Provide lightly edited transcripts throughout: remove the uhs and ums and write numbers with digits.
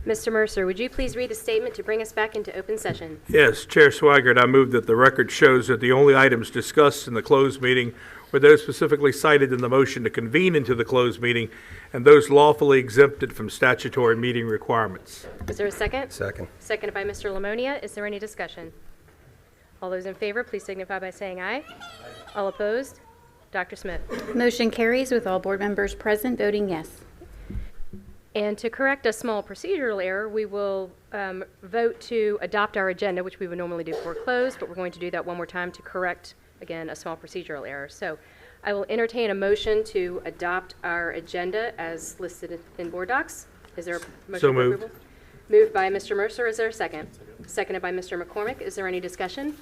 Mr. Mercer, would you please read the statement to bring us back into open session? Yes, Chair Swigert, I move that the record shows that the only items discussed in the closed meeting were those specifically cited in the motion to convene into the closed meeting and those lawfully exempted from statutory meeting requirements. Is there a second? Second. Seconded by Mr. Lamonia. Is there any discussion? All those in favor, please signify by saying aye. All opposed? Dr. Smith. Motion carries with all board members present voting yes. And to correct a small procedural error, we will vote to adopt our agenda, which we would normally do before close, but we're going to do that one more time to correct, again, a small procedural error. So I will entertain a motion to adopt our agenda as listed in board docs. Is there a motion So for moved. approval? Moved by Mr. Mercer. Is there a second? Seconded by Mr. McCormick. Is there any discussion?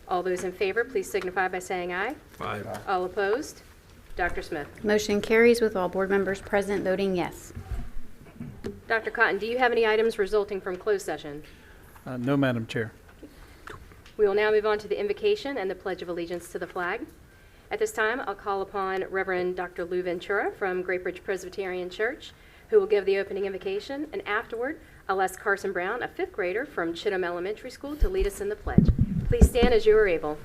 All those in favor, please signify by saying aye. Aye. All opposed? Dr. Smith. Motion carries with all board members present voting yes. Dr. Cotton, do you have any items resulting from closed session? No, Madam Chair. We will now move on to the invocation and the Pledge of Allegiance to the flag. At this time, I'll call upon Reverend Dr. Lou Ventura from Great Bridge Presbyterian Church, who will give the opening invocation, and afterward, I'll ask Carson Brown, a fifth grader from Chittum Elementary School, to lead us in the pledge. Please stand as you are able.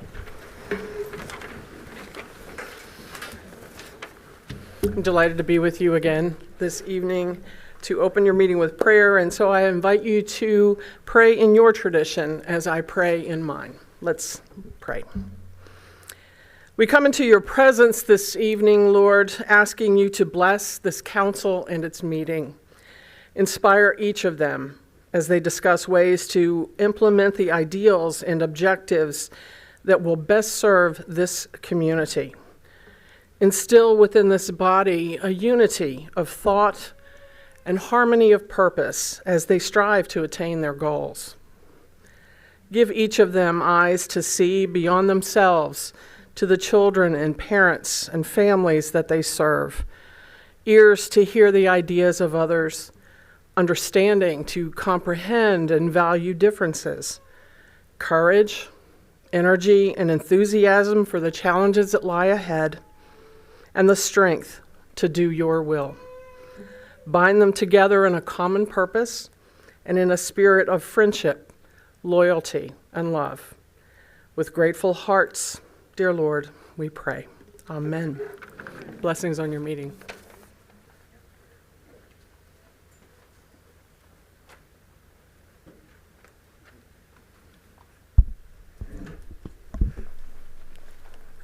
I'm delighted to be with you again this evening to open your meeting with prayer, and so I invite you to pray in your tradition as I pray in mine. Let's pray. We come into your presence this evening, Lord, asking you to bless this council and its meeting. Inspire each of them as they discuss ways to implement the ideals and objectives that will best serve this community. Instill within this body a unity of thought and harmony of purpose as they strive to attain their goals. Give each of them eyes to see beyond themselves to the children and parents and families that they serve, ears to hear the ideas of others, understanding to comprehend and value differences, courage, energy, and enthusiasm for the challenges that lie ahead, and the strength to do your will. Bind them together in a common purpose and in a spirit of friendship, loyalty, and love. With grateful hearts, dear Lord, we pray. Amen. Blessings on your meeting.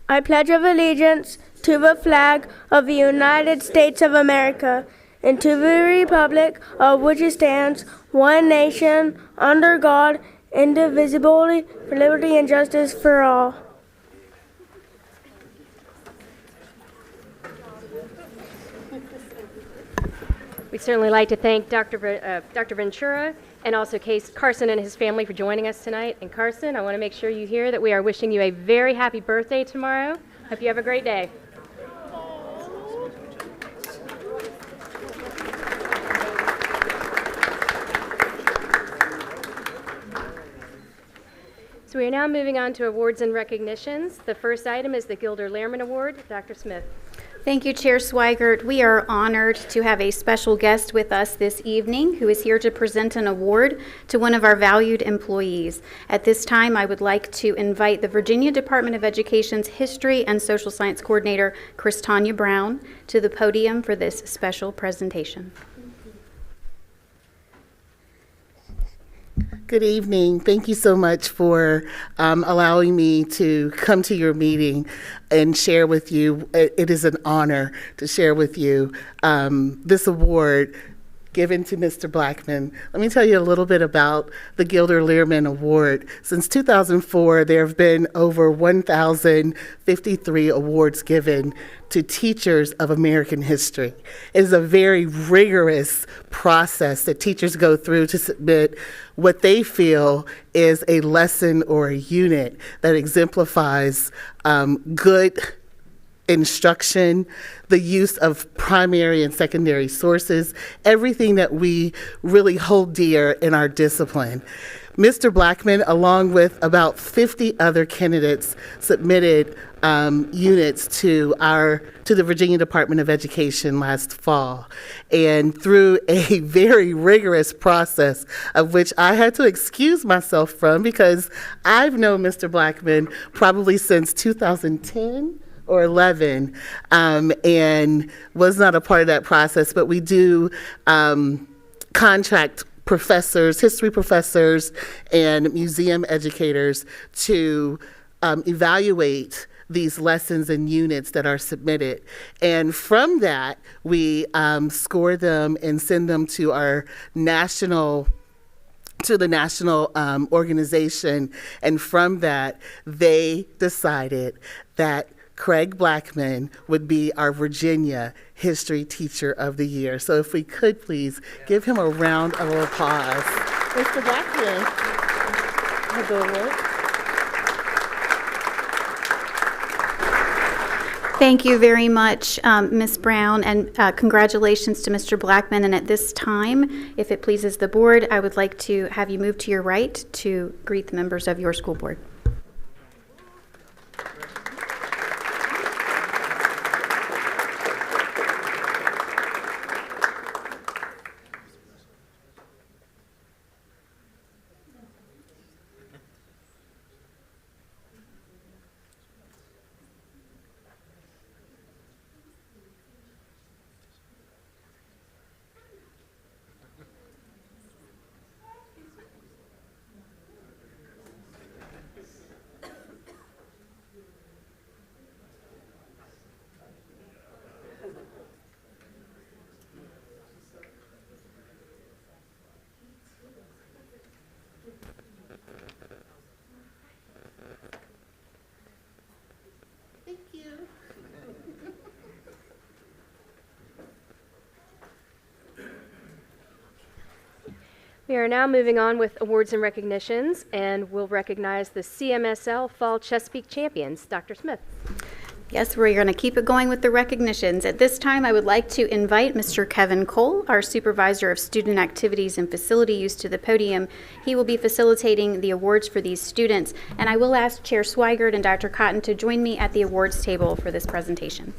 I pledge allegiance to the flag of the United States of America and to the republic of which it stands, one nation, under God, indivisible, for liberty and justice for all. We'd certainly like to thank Dr. Ventura and also Carson and his family for joining us tonight. And Carson, I want to make sure you hear that we are wishing you a very happy birthday tomorrow. Hope you have a great day. So we are now moving on to awards and recognitions. The first item is the Gilder Lehrman Award. Dr. Smith. Thank you, Chair Swigert. We are honored to have a special guest with us this evening who is here to present an award to one of our valued employees. At this time, I would like to invite the Virginia Department of Education's History and Social Science Coordinator, Christanya Brown, to the podium for this special presentation. Good evening. Thank you so much for allowing me to come to your meeting and share with you. It is an honor to share with you this award given to Mr. Blackman. Let me tell you a little bit about the Gilder Lehrman Award. Since 2004, there have been over 1,053 awards given to teachers of American history. It is a very rigorous process that teachers go through to submit what they feel is a lesson or a unit that exemplifies good instruction, the use of primary and secondary sources, everything that we really hold dear in our discipline. Mr. Blackman, along with about 50 other candidates, submitted units to the Virginia Department of Education last fall. And through a very rigorous process, of which I had to excuse myself from because I've known Mr. Blackman probably since 2010 or 11, and was not a part of that process, but we do contract professors, history professors, and museum educators to evaluate these lessons and units that are submitted. And from that, we score them and send them to our national organization. And from that, they decided that Craig Blackman would be our Virginia History Teacher of the Year. So if we could please give him a round of applause. Mr. Blackman. Thank you very much, Ms. Brown, and congratulations to Mr. Blackman. And at this time, if it pleases the board, I would like to have you move to your right to greet the members of your school board. We are now moving on with awards and recognitions, and we'll recognize the CMSL Fall Chesapeake Champions. Dr. Smith. Yes, we're going to keep it going with the recognitions. At this time, I would like to invite Mr. Kevin Cole, our Supervisor of Student Activities and Facility Use, to the podium. He will be facilitating the awards for these students, and I will ask Chair Swigert and Dr. Cotton to join me at the awards table for this presentation.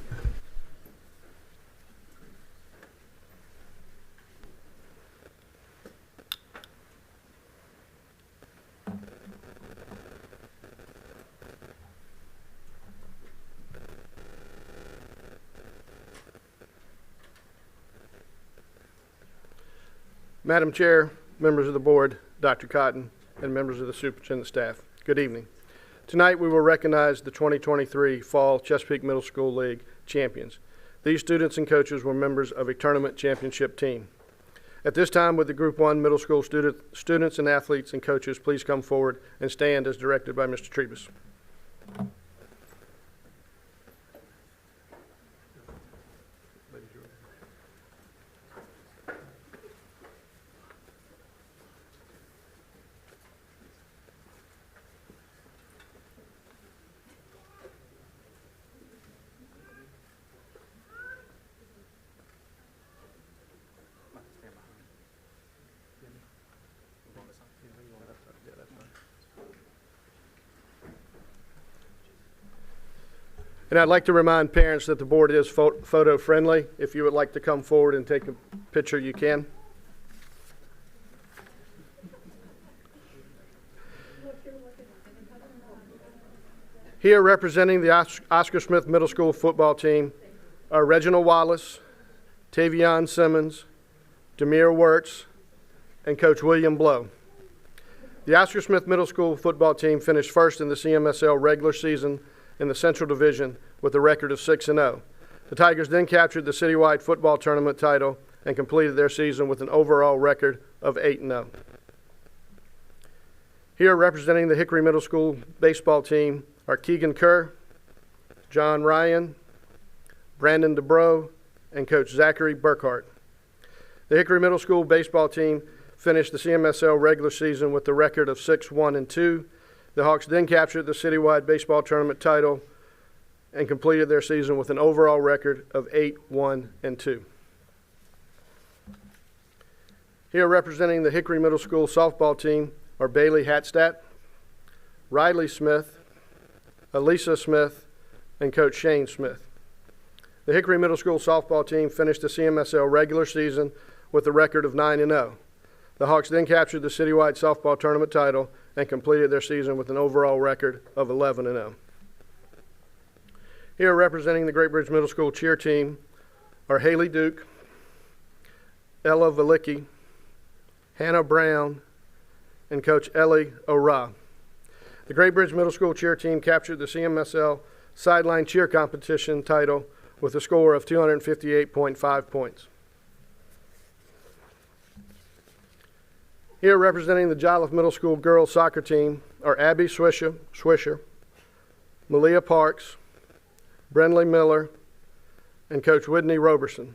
Madam Chair, members of the board, Dr. Cotton, and members of the superintendent staff, good evening. Tonight we will recognize the 2023 Fall Chesapeake Middle School League champions. These students and coaches were members of a tournament championship team. At this time, would the Group 1 middle school students and athletes and coaches please come forward and stand as directed by Mr. Trebus. And I'd like to remind parents that the board is photo friendly. If you would like to come forward and take a picture, you can. Here representing the Oscar Smith Middle School football team are Reginald Wallace, Tavion Simmons, Demir Wirtz, and Coach William Blow. The Oscar Smith Middle School football team finished first in the CMSL regular season in the Central Division with a record of 6-0. The Tigers then captured the citywide football tournament title and completed their season with an overall record of 8-0. Here representing the Hickory Middle School baseball team are Keegan Kerr, John Ryan, Brandon DeBro, and Coach Zachary Burkhart. The Hickory Middle School baseball team finished the CMSL regular season with a record of 6-1-2. The Hawks then captured the citywide baseball tournament title and completed their season with an overall record of 8-1-2. Here representing the Hickory Middle School softball team are Bailey Hatstadt, Riley Smith, Elisa Smith, and Coach Shane Smith. The Hickory Middle School softball team finished the CMSL regular season with a record of 9-0. The Hawks then captured the citywide softball tournament title and completed their season with an overall record of 11-0. Here representing the Great Bridge Middle School cheer team are Haley Duke, Ella Valicki, Hannah Brown, and Coach Ellie O'Ra. The Great Bridge Middle School cheer team captured the CMSL sideline cheer competition title with a score of 258.5 points. Here representing the Jolliffe Middle School girls soccer team are Abby Swisher, Malia Parks, Brenley Miller, and Coach Whitney Roberson.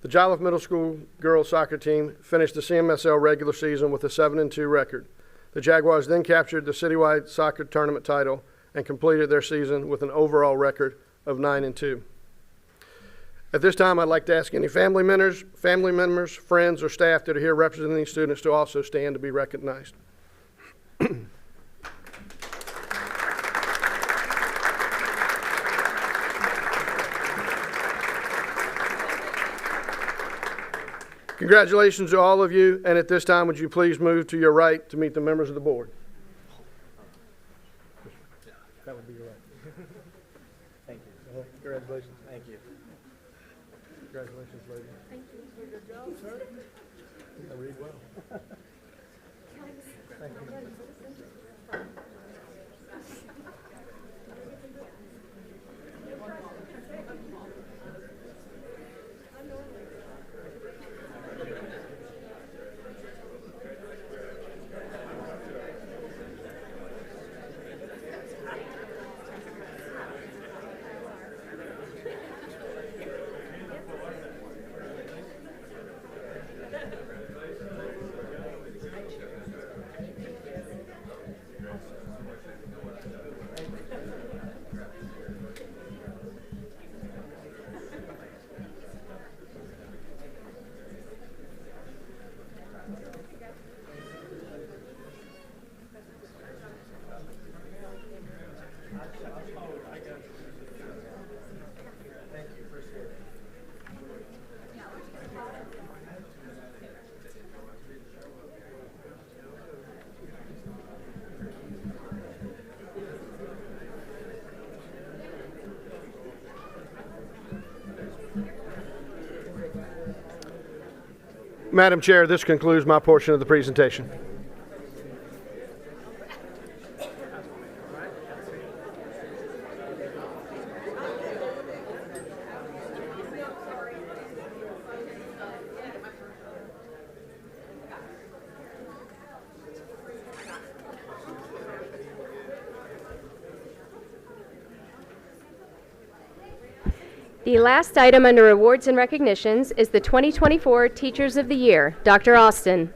The Jolliffe Middle School girls soccer team finished the CMSL regular season with a 7-2 record. The Jaguars then captured the citywide soccer tournament title and completed their season with an overall record of 9-2. At this time, I'd like to ask any family members, friends, or staff that are here representing these students to also stand to be recognized. Congratulations to all of you, and at this time, would you please move to your right to meet the members of the board? That would be your right. Thank you. Congratulations. Thank you. Congratulations, ladies. Thank you. Good job, sir. I read well. Thank you. Madam Chair, this concludes my portion of the presentation. The last item under awards and recognitions is the 2024 Teachers of the Year. Dr. Austin.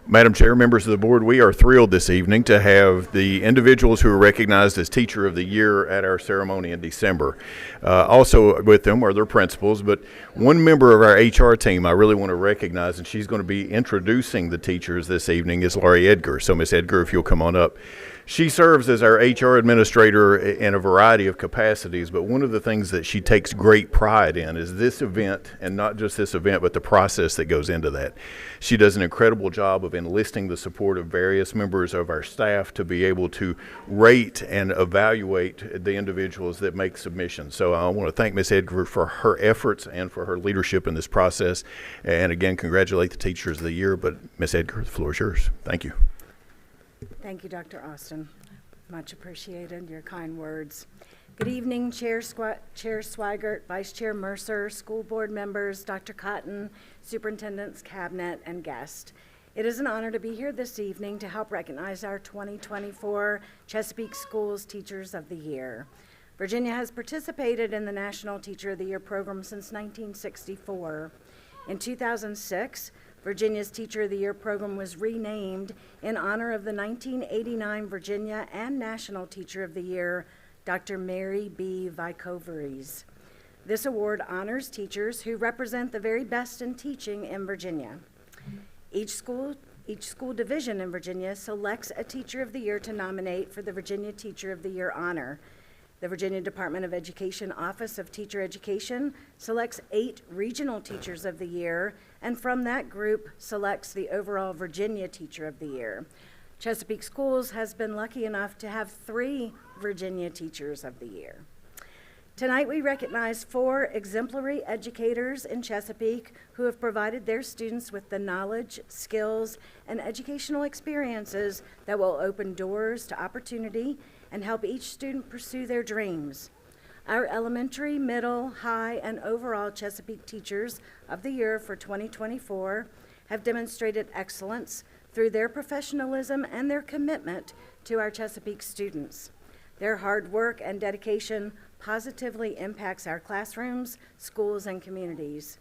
Madam Chair, members of the board, we are thrilled this evening to have the individuals who are recognized as Teacher of the Year at our ceremony in December. Also with them are their principals, but one member of our HR team I really want to recognize, and she's going to be introducing the teachers this evening, is Laurie Edgar. So Ms. Edgar, if you'll come on up. She serves as our HR administrator in a variety of capacities, but one of the things that she takes great pride in is this event, and not just this event, but the process that goes into that. She does an incredible job of enlisting the support of various members of our staff to be able to rate and evaluate the individuals that make submissions. So I want to thank Ms. Edgar for her efforts and for her leadership in this process. And again, congratulate the Teachers of the Year, but Ms. Edgar, the floor is yours. Thank you. Thank you, Dr. Austin. Much appreciated, your kind words. Good evening, Chair Swigert, Vice Chair Mercer, school board members, Dr. Cotton, Superintendent's cabinet, and guests. It is an honor to be here this evening to help recognize our 2024 Chesapeake Schools Teachers of the Year. Virginia has participated in the National Teacher of the Year program since 1964. In 2006, Virginia's Teacher of the Year program was renamed in honor of the 1989 Virginia and National Teacher of the Year, Dr. Mary B. Vicoveries. This award honors teachers who represent the very best in teaching in Virginia. Each Each school division in Virginia selects a Teacher of the Year to nominate for the Virginia Teacher of the Year honor. The Virginia Department of Education Office of Teacher Education selects 8 regional Teachers of the Year, and from that group selects the overall Virginia Teacher of the Year. Chesapeake Schools has been lucky enough to have 3 Virginia Teachers of the Year. Tonight we recognize 4 exemplary educators in Chesapeake who have provided their students with the knowledge, skills, and educational experiences that will open doors to opportunity and help each student pursue their dreams. Our elementary, middle, high, and overall Chesapeake Teachers of the Year for 2024 have demonstrated excellence through their professionalism and their commitment to our Chesapeake students. Their hard work and dedication positively impacts our classrooms, schools, and communities.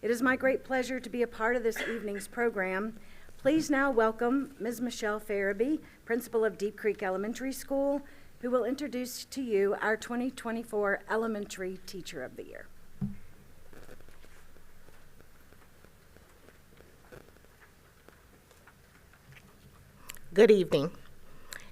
It is my great pleasure to be a part of this evening's program. Please now welcome Ms. Michelle Farabee, principal of Deep Creek Elementary School, who will introduce to you our 2024 Elementary Teacher of the Year. Good evening.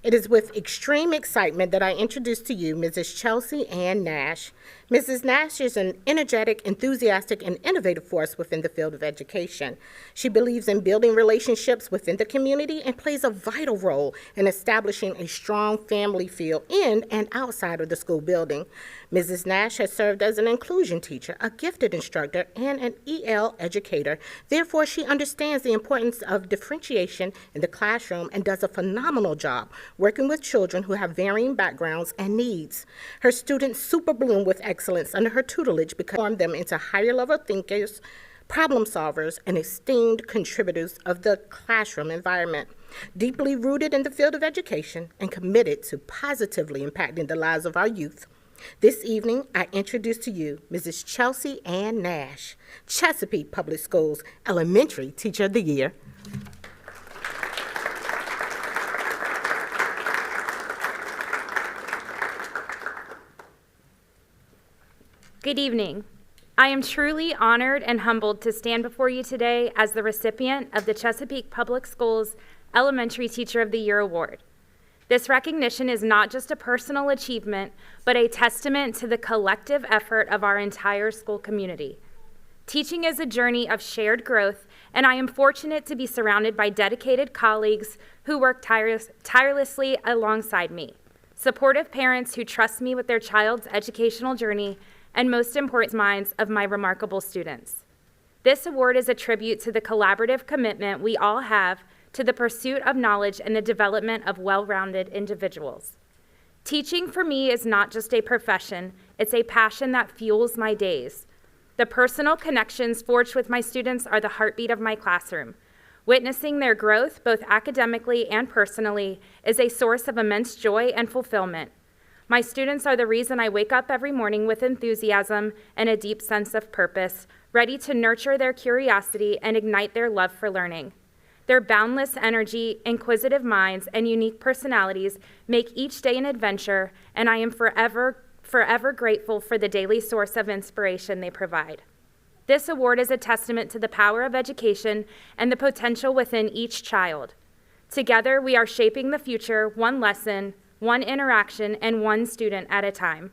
It is with extreme excitement that I introduce to you Mrs. Chelsea Ann Nash. Mrs. Nash is an energetic, enthusiastic, and innovative force within the field of education. She believes in building relationships within the community and plays a vital role in establishing a strong family feel in and outside of the school building. Mrs. Nash has served as an inclusion teacher, a gifted instructor, and an EL educator. Therefore, she understands the importance of differentiation in the classroom and does a phenomenal job working with children who have varying backgrounds and needs. Her students super bloom with excellence under her tutelage because form them into higher level thinkers, problem solvers, and esteemed contributors of the classroom environment. Deeply rooted in the field of education and committed to positively impacting the lives of our youth, this evening, I introduce to you Mrs. Chelsea Ann Nash, Chesapeake Public Schools Elementary Teacher of the Year. Good evening. I am truly honored and humbled to stand before you today as the recipient of the Chesapeake Public Schools Elementary Teacher of the Year Award. This recognition is not just a personal achievement, but a testament to the collective effort of our entire school community. Teaching is a journey of shared growth, and I am fortunate to be surrounded by dedicated colleagues who work tirelessly alongside me, supportive parents who trust me with their child's educational journey, and most important, minds of my remarkable students. This award is a tribute to the collaborative commitment we all have to the pursuit of knowledge and the development of well-rounded individuals. Teaching for me is not just a profession, it's a passion that fuels my days. The personal connections forged with my students are the heartbeat of my classroom. Witnessing their growth, both academically and personally, is a source of immense joy and fulfillment. My students are the reason I wake up every morning with enthusiasm and a deep sense of purpose, ready to nurture their curiosity and ignite their love for learning. Their boundless energy, inquisitive minds, and unique personalities make each day an adventure, and I am forever grateful for the daily source of inspiration they provide. This award is a testament to the power of education and the potential within each child. Together, we are shaping the future one lesson, one interaction, and one student at a time.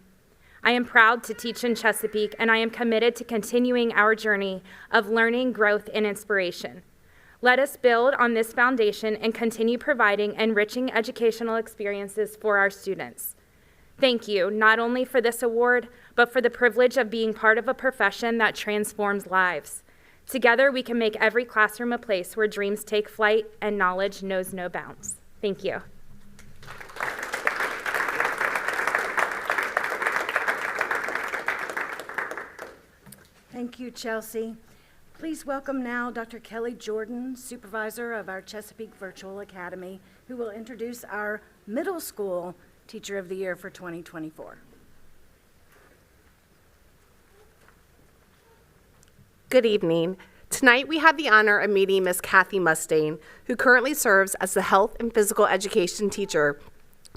I am proud to teach in Chesapeake, and I am committed to continuing our journey of learning, growth, and inspiration. Let us build on this foundation and continue providing enriching educational experiences for our students. Thank you, not only for this award, but for the privilege of being part of a profession that transforms lives. Together, we can make every classroom a place where dreams take flight and knowledge knows no bounds. Thank you. Thank you, Chelsea. Please welcome now Dr. Kelly Jordan, supervisor of our Chesapeake Virtual Academy, who will introduce our middle school Teacher of the Year for 2024. Good evening. Tonight we have the honor of meeting Ms. Kathy Mustaine, who currently serves as the health and physical education teacher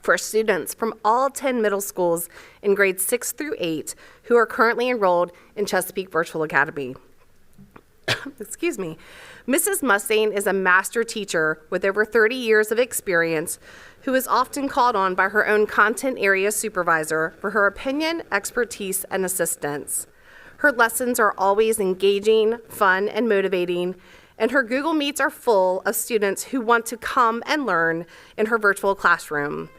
for students from all 10 middle schools in grades 6 through 8 who are currently enrolled in Chesapeake Virtual Academy. Excuse me. Mrs. Mustaine is a master teacher with over 30 years of experience who is often called on by her own content area supervisor for her opinion, expertise, and assistance. Her lessons are always engaging, fun, and motivating, and her Google Meets are full of students who want to come and learn in her virtual classroom.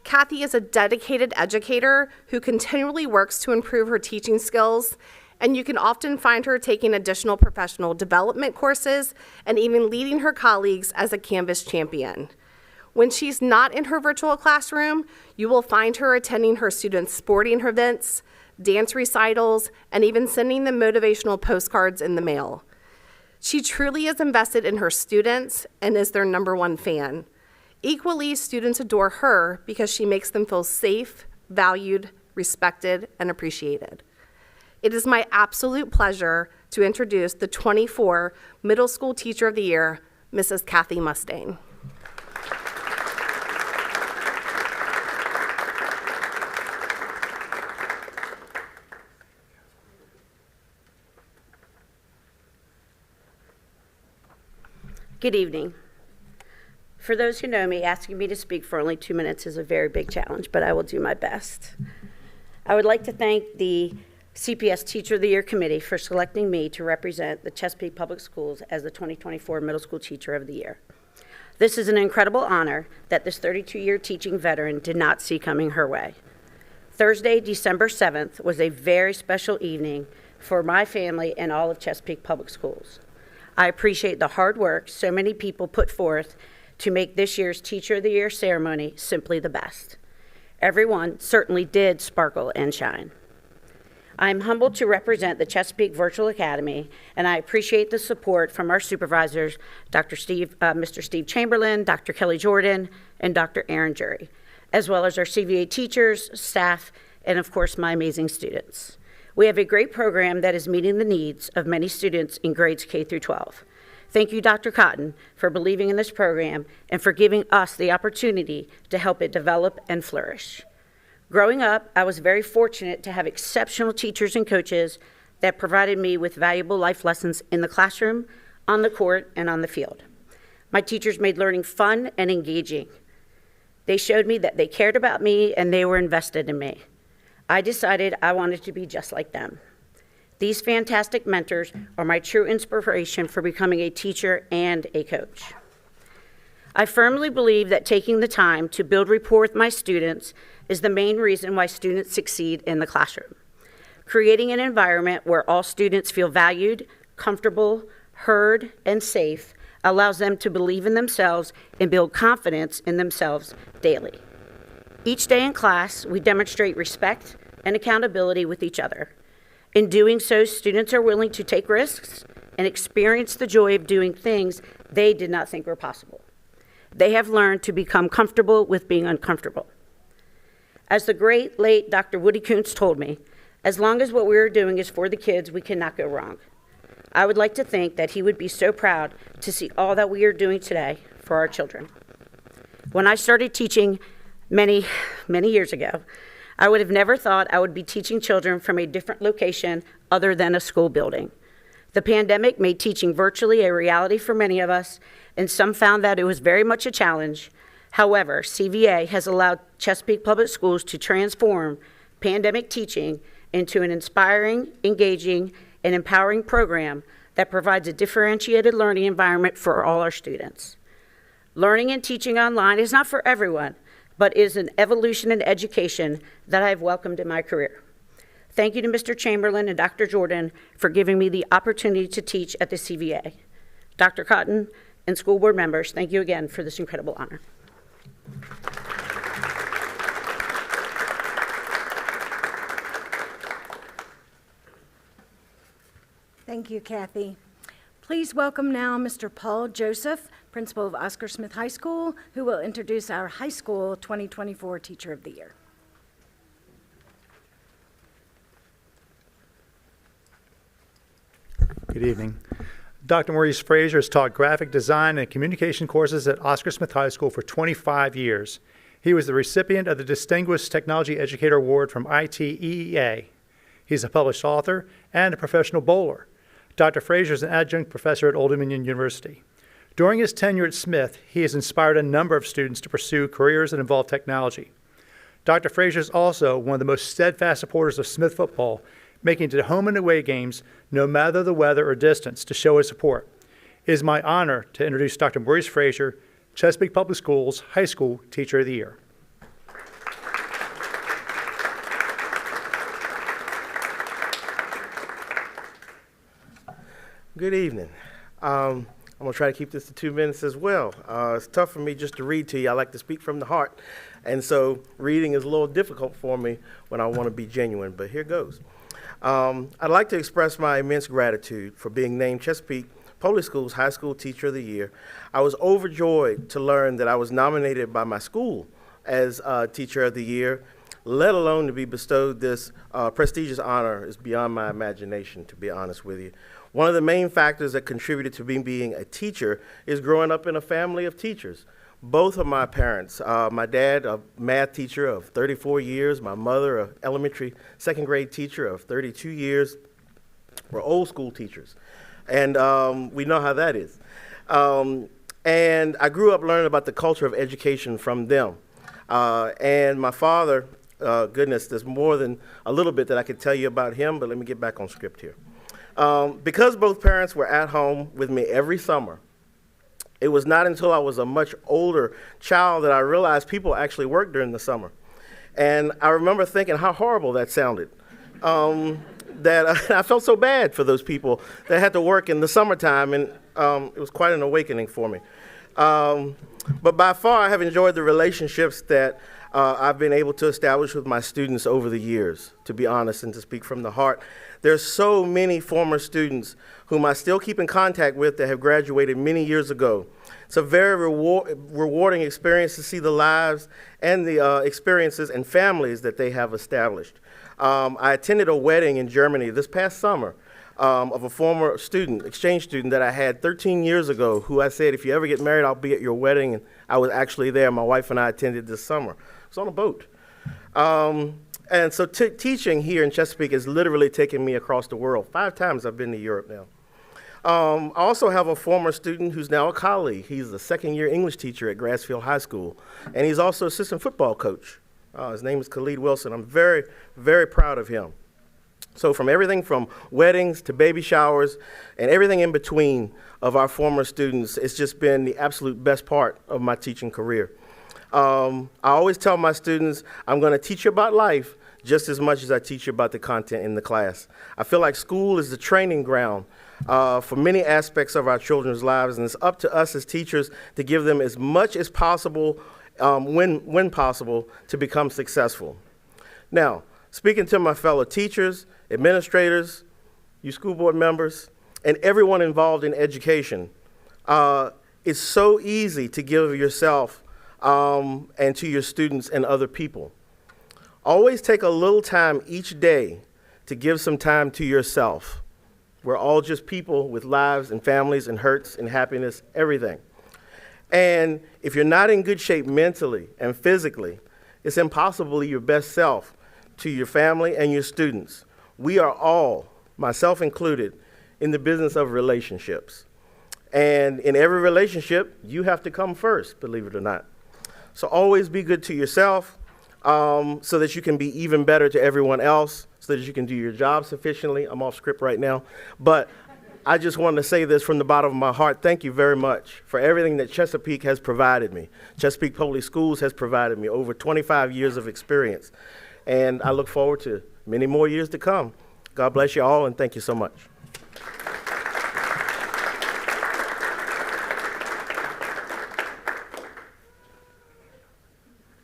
Kathy is a dedicated educator who continually works to improve her teaching skills, and you can often find her taking additional professional development courses and even leading her colleagues as a Canvas champion. When she's not in her virtual classroom, you will find her attending her students' sporting events, dance recitals, and even sending them motivational postcards in the mail. She truly is invested in her students and is their #1 fan. Equally, students adore her because she makes them feel safe, valued, respected, and appreciated. It is my absolute pleasure to introduce the 24 Middle School Teacher of the Year, Mrs. Kathy Mustaine. Good evening. For those who know me, asking me to speak for only 2 minutes is a very big challenge, but I will do my best. I would like to thank the CPS Teacher of the Year Committee for selecting me to represent the Chesapeake Public Schools as the 2024 Middle School Teacher of the Year. This is an incredible honor that this 32-year teaching veteran did not see coming her way. Thursday, December 7th was a very special evening for my family and all of Chesapeake Public Schools. I appreciate the hard work so many people put forth to make this year's Teacher of the Year ceremony simply the best. Everyone certainly did sparkle and shine. I am humbled to represent the Chesapeake Virtual Academy, and I appreciate the support from our supervisors, Mr. Steve Chamberlain, Dr. Kelly Jordan, and Dr. Aaron Jury, as well as our CVA teachers, staff, and of course my amazing students. We have a great program that is meeting the needs of many students in grades K through 12. Thank you, Dr. Cotton, for believing in this program and for giving us the opportunity to help it develop and flourish. Growing up, I was very fortunate to have exceptional teachers and coaches that provided me with valuable life lessons in the classroom, on the court, and on the field. My teachers made learning fun and engaging. They showed me that they cared about me and they were invested in me. I decided I wanted to be just like them. These fantastic mentors are my true inspiration for becoming a teacher and a coach. I firmly believe that taking the time to build rapport with my students is the main reason why students succeed in the classroom. Creating an environment where all students feel valued, comfortable, heard, and safe allows them to believe in themselves and build confidence in themselves daily. Each day in class, we demonstrate respect and accountability with each other. In doing so, students are willing to take risks and experience the joy of doing things they did not think were possible. They have learned to become comfortable with being uncomfortable. As the great late Dr. Woody Kuntz told me, as long as what we are doing is for the kids, we cannot go wrong. I would like to think that he would be so proud to see all that we are doing today for our children. When I started teaching many years ago, I would have never thought I would be teaching children from a different location other than a school building. The pandemic made teaching virtually a reality for many of us, and some found that it was very much a challenge. However, CVA has allowed Chesapeake Public Schools to transform pandemic teaching into an inspiring, engaging, and empowering program that provides a differentiated learning environment for all our students. Learning and teaching online is not for everyone, but is an evolution in education that I have welcomed in my career. Thank you to Mr. Chamberlain and Dr. Jordan for giving me the opportunity to teach at the CVA. Dr. Cotton and school board members, thank you again for this incredible honor. Thank you, Kathy. Please welcome now Mr. Paul Joseph, principal of Oscar Smith High School, who will introduce our high school 2024 Teacher of the Year. Good evening. Dr. Maurice Frazier has taught graphic design and communication courses at Oscar Smith High School for 25 years. He was the recipient of the Distinguished Technology Educator Award from ITEEA. He's a published author and a professional bowler. Dr. Frazier is an adjunct professor at Old Dominion University. During his tenure at Smith, he has inspired a number of students to pursue careers that involve technology. Dr. Frazier is also one of the most steadfast supporters of Smith football, making it to home and away games no matter the weather or distance to show his support. It is my honor to introduce Dr. Maurice Frazier, Chesapeake Public Schools High School Teacher of the Year. Good evening. I'm going to try to keep this to 2 minutes as well. It's tough for me just to read to you. I like to speak from the heart. And so reading is a little difficult for me when I want to be genuine, but here goes. I'd like to express my immense gratitude for being named Chesapeake Public Schools High School Teacher of the Year. I was overjoyed to learn that I was nominated by my school as Teacher of the Year, let alone to be bestowed this prestigious honor is beyond my imagination, to be honest with you. One of the main factors that contributed to me being a teacher is growing up in a family of teachers. Both of my parents, my dad, a math teacher of 34 years, my mother, an elementary second grade teacher of 32 years, were old school teachers. And we know how that is. And I grew up learning about the culture of education from them. And my father, goodness, there's more than a little bit that I could tell you about him, but let me get back on script here. Because both parents were at home with me every summer, it was not until I was a much older child that I realized people actually worked during the summer. And I remember thinking how horrible that sounded. That I felt so bad for those people that had to work in the summertime, and it was quite an awakening for me. But by far, I have enjoyed the relationships that I've been able to establish with my students over the years, to be honest and to speak from the heart. There's so many former students whom I still keep in contact with that have graduated many years ago. It's a very rewarding experience to see the lives and the experiences and families that they have established. I attended a wedding in Germany this past summer of a former student, exchange student that I had 13 years ago, who I said, if you ever get married, I'll be at your wedding. And I was actually there. My wife and I attended this summer. It was on a boat. And so teaching here in Chesapeake has literally taken me across the world. 5 times I've been to Europe now. I also have a former student who's now a colleague. He's a second-year English teacher at Grassfield High School, and he's also assistant football coach. His name is Khalid Wilson. I'm very, very proud of him. So from everything from weddings to baby showers and everything in between of our former students, it's just been the absolute best part of my teaching career. I always tell my students, I'm going to teach you about life just as much as I teach you about the content in the class. I feel like school is the training ground for many aspects of our children's lives, and it's up to us as teachers to give them as much as possible, when possible, to become successful. Now, speaking to my fellow teachers, administrators, you school board members, and everyone involved in education, it's so easy to give yourself and to your students and other people. Always take a little time each day to give some time to yourself. We're all just people with lives and families and hurts and happiness, everything. And if you're not in good shape mentally and physically, it's impossible to be your best self to your family and your students. We are all, myself included, in the business of relationships. And in every relationship, you have to come first, believe it or not. So always be good to yourself so that you can be even better to everyone else, so that you can do your job sufficiently. I'm off script right now. But I just wanted to say this from the bottom of my heart. Thank you very much for everything that Chesapeake has provided me. Chesapeake Public Schools has provided me over 25 years of experience. And I look forward to many more years to come. God bless you all, and thank you so much.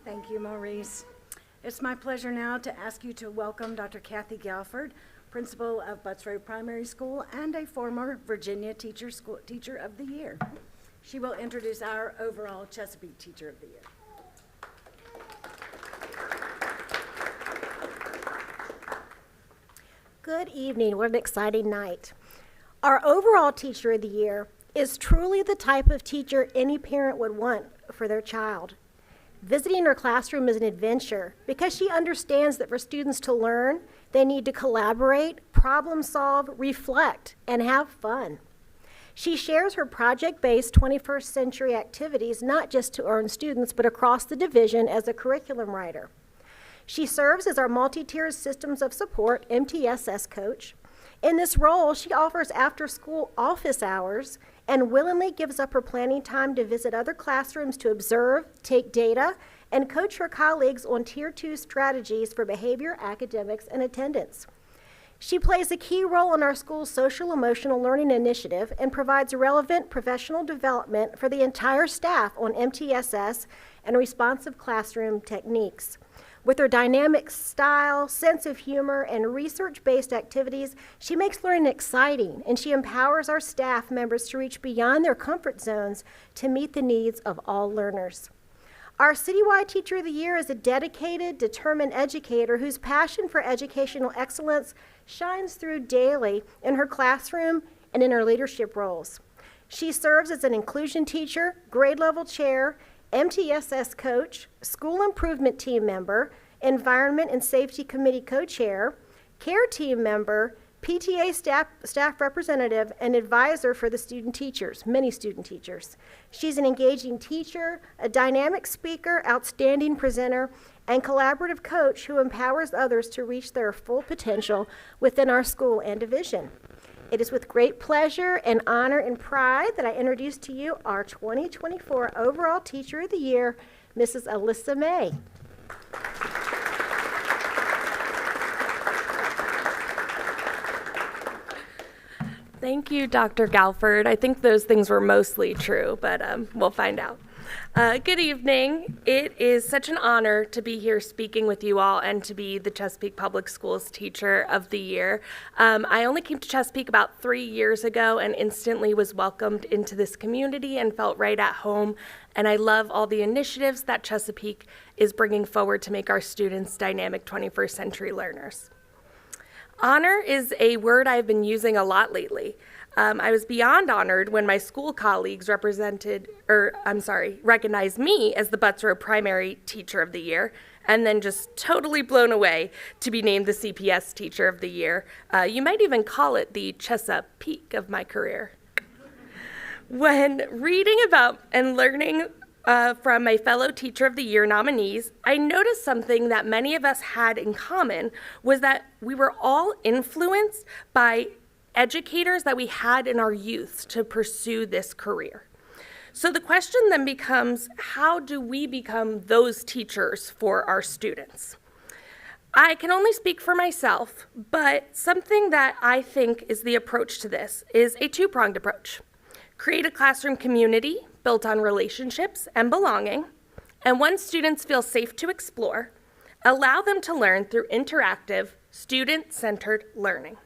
Thank you, Maurice. It's my pleasure now to ask you to welcome Dr. Kathy Galford, principal of Butts Road Primary School and a former Virginia Teacher of the Year. She will introduce our overall Chesapeake Teacher of the Year. Good evening. What an exciting night. Our overall Teacher of the Year is truly the type of teacher any parent would want for their child. Visiting her classroom is an adventure because she understands that for students to learn, they need to collaborate, problem solve, reflect, and have fun. She shares her project-based 21st century activities not just to earn students, but across the division as a curriculum writer. She serves as our multi-tiered Systems of Support, MTSS coach. In this role, she offers after-school office hours and willingly gives up her planning time to visit other classrooms to observe, take data, and coach her colleagues on Tier 2 strategies for behavior, academics, and attendance. She plays a key role in our school's social-emotional learning initiative and provides relevant professional development for the entire staff on MTSS and responsive classroom techniques. With her dynamic style, sense of humor, and research-based activities, she makes learning exciting, and she empowers our staff members to reach beyond their comfort zones to meet the needs of all learners. Our citywide Teacher of the Year is a dedicated, determined educator whose passion for educational excellence shines through daily in her classroom and in her leadership roles. She serves as an inclusion teacher, grade level chair, MTSS coach, school improvement team member, environment and safety committee co-chair, care team member, PTA staff representative, and advisor for the student teachers, many student teachers. She's an engaging teacher, a dynamic speaker, outstanding presenter, and collaborative coach who empowers others to reach their full potential within our school and division. It is with great pleasure and honor and pride that I introduce to you our 2024 Overall Teacher of the Year, Mrs. Alyssa May. Thank you, Dr. Galford. I think those things were mostly true, but we'll find out. Good evening. It is such an honor to be here speaking with you all and to be the Chesapeake Public Schools Teacher of the Year. I only came to Chesapeake about 3 years ago and instantly was welcomed into this community and felt right at home. And I love all the initiatives that Chesapeake is bringing forward to make our students dynamic 21st century learners. Honor is a word I've been using a lot lately. I was beyond honored when my school colleagues recognized me as the Butts Road Primary Teacher of the Year, and then just totally blown away to be named the CPS Teacher of the Year. You might even call it the Chesapeake of my career. When reading about and learning from my fellow Teacher of the Year nominees, I noticed something that many of us had in common was that we were all influenced by educators that we had in our youth to pursue this career. So the question then becomes, how do we become those teachers for our students? I can only speak for myself, but something that I think is the approach to this is a two-pronged approach. Create a classroom community built on relationships and belonging, and once students feel safe to explore, allow them to learn through interactive, student-centered learning.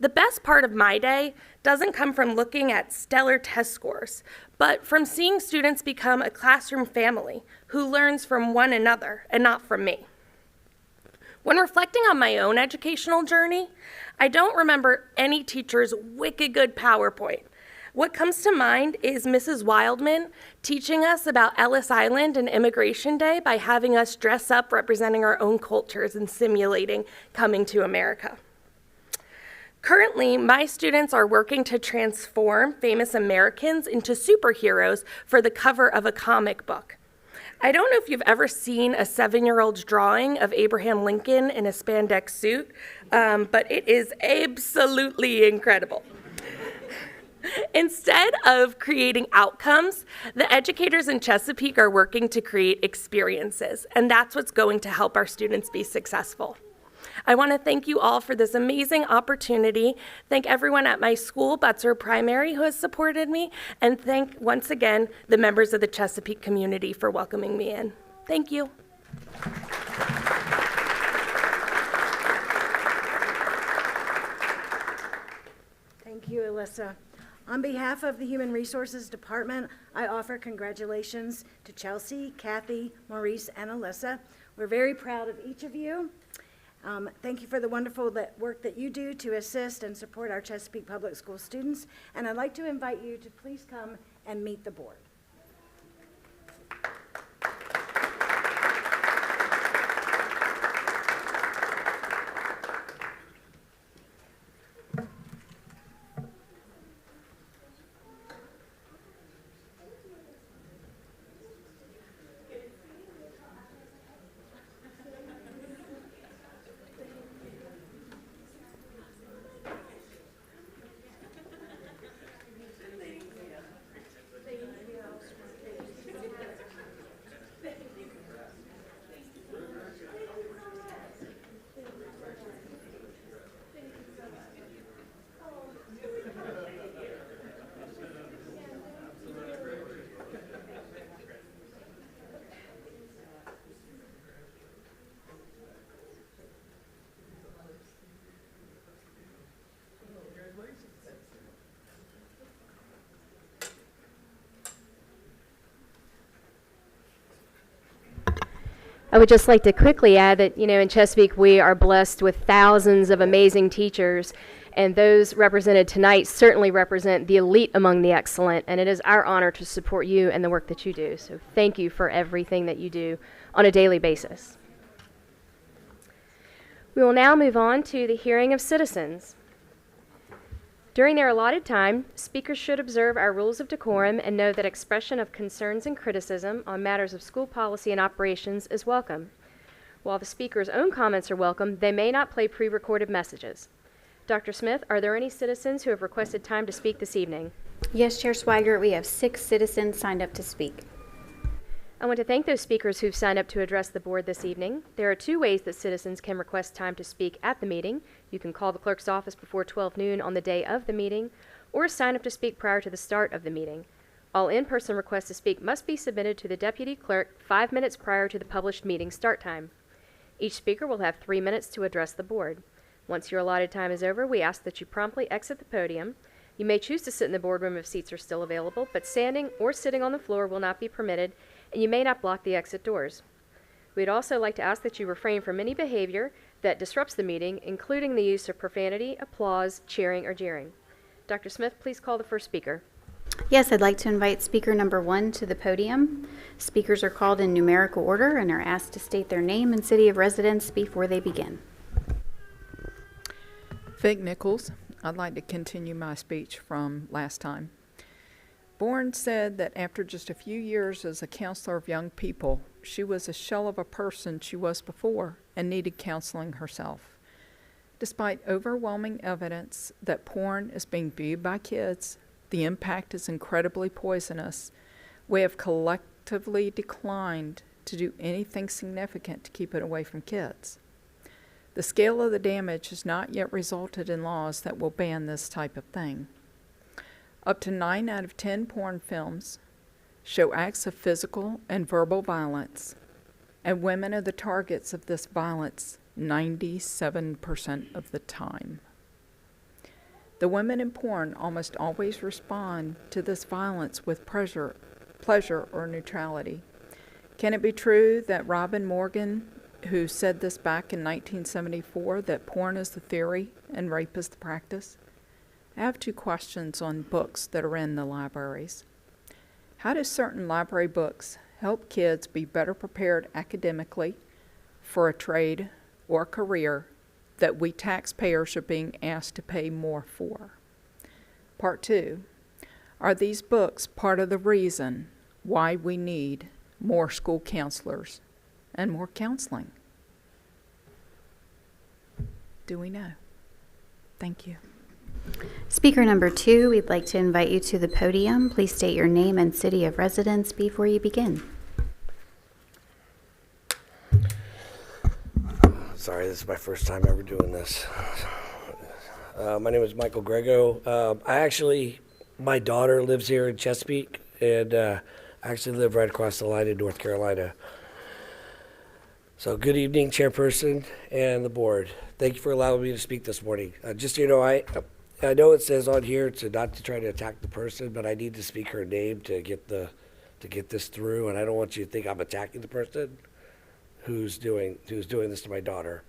The best part of my day doesn't come from looking at stellar test scores, but from seeing students become a classroom family who learns from one another and not from me. When reflecting on my own educational journey, I don't remember any teacher's wicked good PowerPoint. What comes to mind is Mrs. Wildman teaching us about Ellis Island and Immigration Day by having us dress up representing our own cultures and simulating coming to America. Currently, my students are working to transform famous Americans into superheroes for the cover of a comic book. I don't know if you've ever seen a 7-year-old's drawing of Abraham Lincoln in a spandex suit, but it is absolutely incredible. Instead of creating outcomes, the educators in Chesapeake are working to create experiences, and that's what's going to help our students be successful. I want to thank you all for this amazing opportunity, thank everyone at my school, Butts Road Primary, who has supported me, and thank, once again, the members of the Chesapeake community for welcoming me in. Thank you. Thank you, Alyssa. On behalf of the Human Resources Department, I offer congratulations to Chelsea, Kathy, Maurice, and Alyssa. We're very proud of each of you. Thank you for the wonderful work that you do to assist and support our Chesapeake Public School students. And I'd like to invite you to please come and meet the board. I would just like to quickly add that, in Chesapeake, we are blessed with thousands of amazing teachers, and those represented tonight certainly represent the elite among the excellent, and it is our honor to support you and the work that you do. So thank you for everything that you do on a daily basis. We will now move on to the hearing of citizens. During their allotted time, speakers should observe our rules of decorum and know that expression of concerns and criticism on matters of school policy and operations is welcome. While the speaker's own comments are welcome, they may not play pre-recorded messages. Dr. Smith, are there any citizens who have requested time to speak this evening? Yes, Chair Swigert, we have 6 citizens signed up to speak. I want to thank those speakers who've signed up to address the board this evening. There are 2 ways that citizens can request time to speak at the meeting. You can call the clerk's office before 12 noon on the day of the meeting, or sign up to speak prior to the start of the meeting. All in-person requests to speak must be submitted to the deputy clerk 5 minutes prior to the published meeting start time. Each speaker will have 3 minutes to address the board. Once your allotted time is over, we ask that you promptly exit the podium. You may choose to sit in the boardroom if seats are still available, but standing or sitting on the floor will not be permitted, and you may not block the exit doors. We'd also like to ask that you refrain from any behavior that disrupts the meeting, including the use of profanity, applause, cheering, or jeering. Dr. Smith, please call the first speaker. Yes, I'd like to invite speaker number 1 to the podium. Speakers are called in numerical order and are asked to state their name and city of residence before they begin. Fig Nichols. I'd like to continue my speech from last time. Bourne said that after just a few years as a counselor of young people, she was a shell of a person she was before and needed counseling herself. Despite overwhelming evidence that porn is being viewed by kids, the impact is incredibly poisonous, we have collectively declined to do anything significant to keep it away from kids. The scale of the damage has not yet resulted in laws that will ban this type of thing. Up to 9 out of 10 porn films show acts of physical and verbal violence, and women are the targets of this violence 97% of the time. The women in porn almost always respond to this violence with pleasure or neutrality. Can it be true that Robin Morgan, who said this back in 1974, that porn is the theory and rape is the practice? I have 2 questions on books that are in the libraries. How do certain library books help kids be better prepared academically for a trade or career that we taxpayers are being asked to pay more for? Part 2, are these books part of the reason why we need more school counselors and more counseling? Do we know? Thank you. Speaker number 2, we'd like to invite you to the podium. Please state your name and city of residence before you begin. Sorry, this is my first time ever doing this. My name is Michael Grego. My daughter lives here in Chesapeake, and I actually live right across the line in North Carolina. So good evening, Chairperson and the board. Thank you for allowing me to speak this morning. Just so you know, I know it says on here not to try to attack the person, but I need to speak her name to get this through, and I don't want you to think I'm attacking the person who's doing this to my daughter.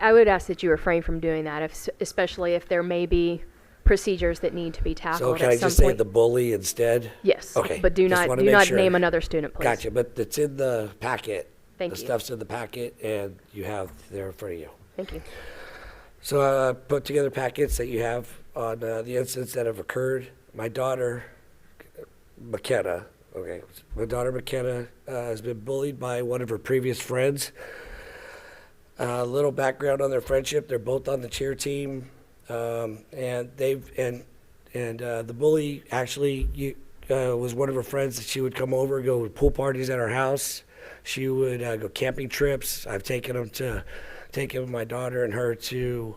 I would ask that you refrain from doing that, especially if there may be procedures that need to be tackled. So can I just say the bully instead? Yes. Okay. But do not name another student, please. Gotcha. But it's in the packet. Thank you. The you. stuff's in the packet, and you have there in front of you. Thank you. So I put together packets that you have on the incidents that have occurred. My daughter, McKenna, has been bullied by one of her previous friends. A little background on their friendship: they're both on the cheer team, and the bully actually was one of her friends that she would come over, go to pool parties at her house. She would go camping trips. I've taken my daughter and her to,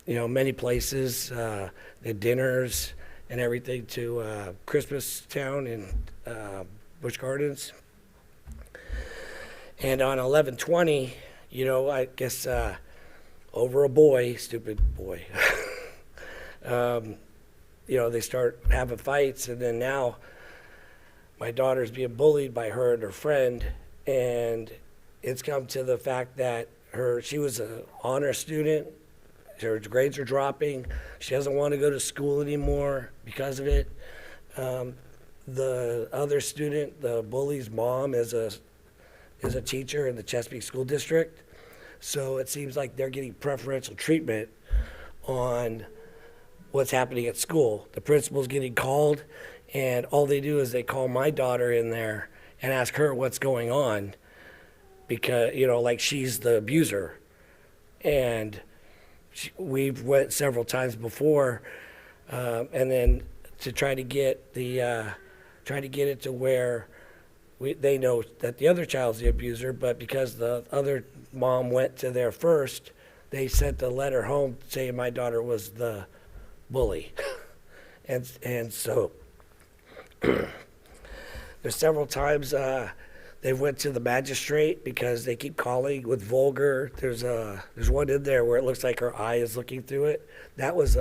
many places, dinners and everything, to Christmas Town in Busch Gardens. And on 11/20, I guess over a boy, stupid boy, they start having fights, and then now my daughter's being bullied by her and her friend, and it's come to the fact that she was an honor student. Her grades are dropping. She doesn't want to go to school anymore because of it. The other student, the bully's mom, is a teacher in the Chesapeake School District. So it seems like they're getting preferential treatment on what's happening at school. The principal's getting called, and all they do is they call my daughter in there and ask her what's going on because, like she's the abuser. And we've went several times before, and then to try to get it to where they know that the other child's the abuser, but because the other mom went to there first, they sent a letter home saying my daughter was the bully. and so there's several times they went to the magistrate because they keep calling with vulgar. There's one in there where it looks like her eye is looking through it. That was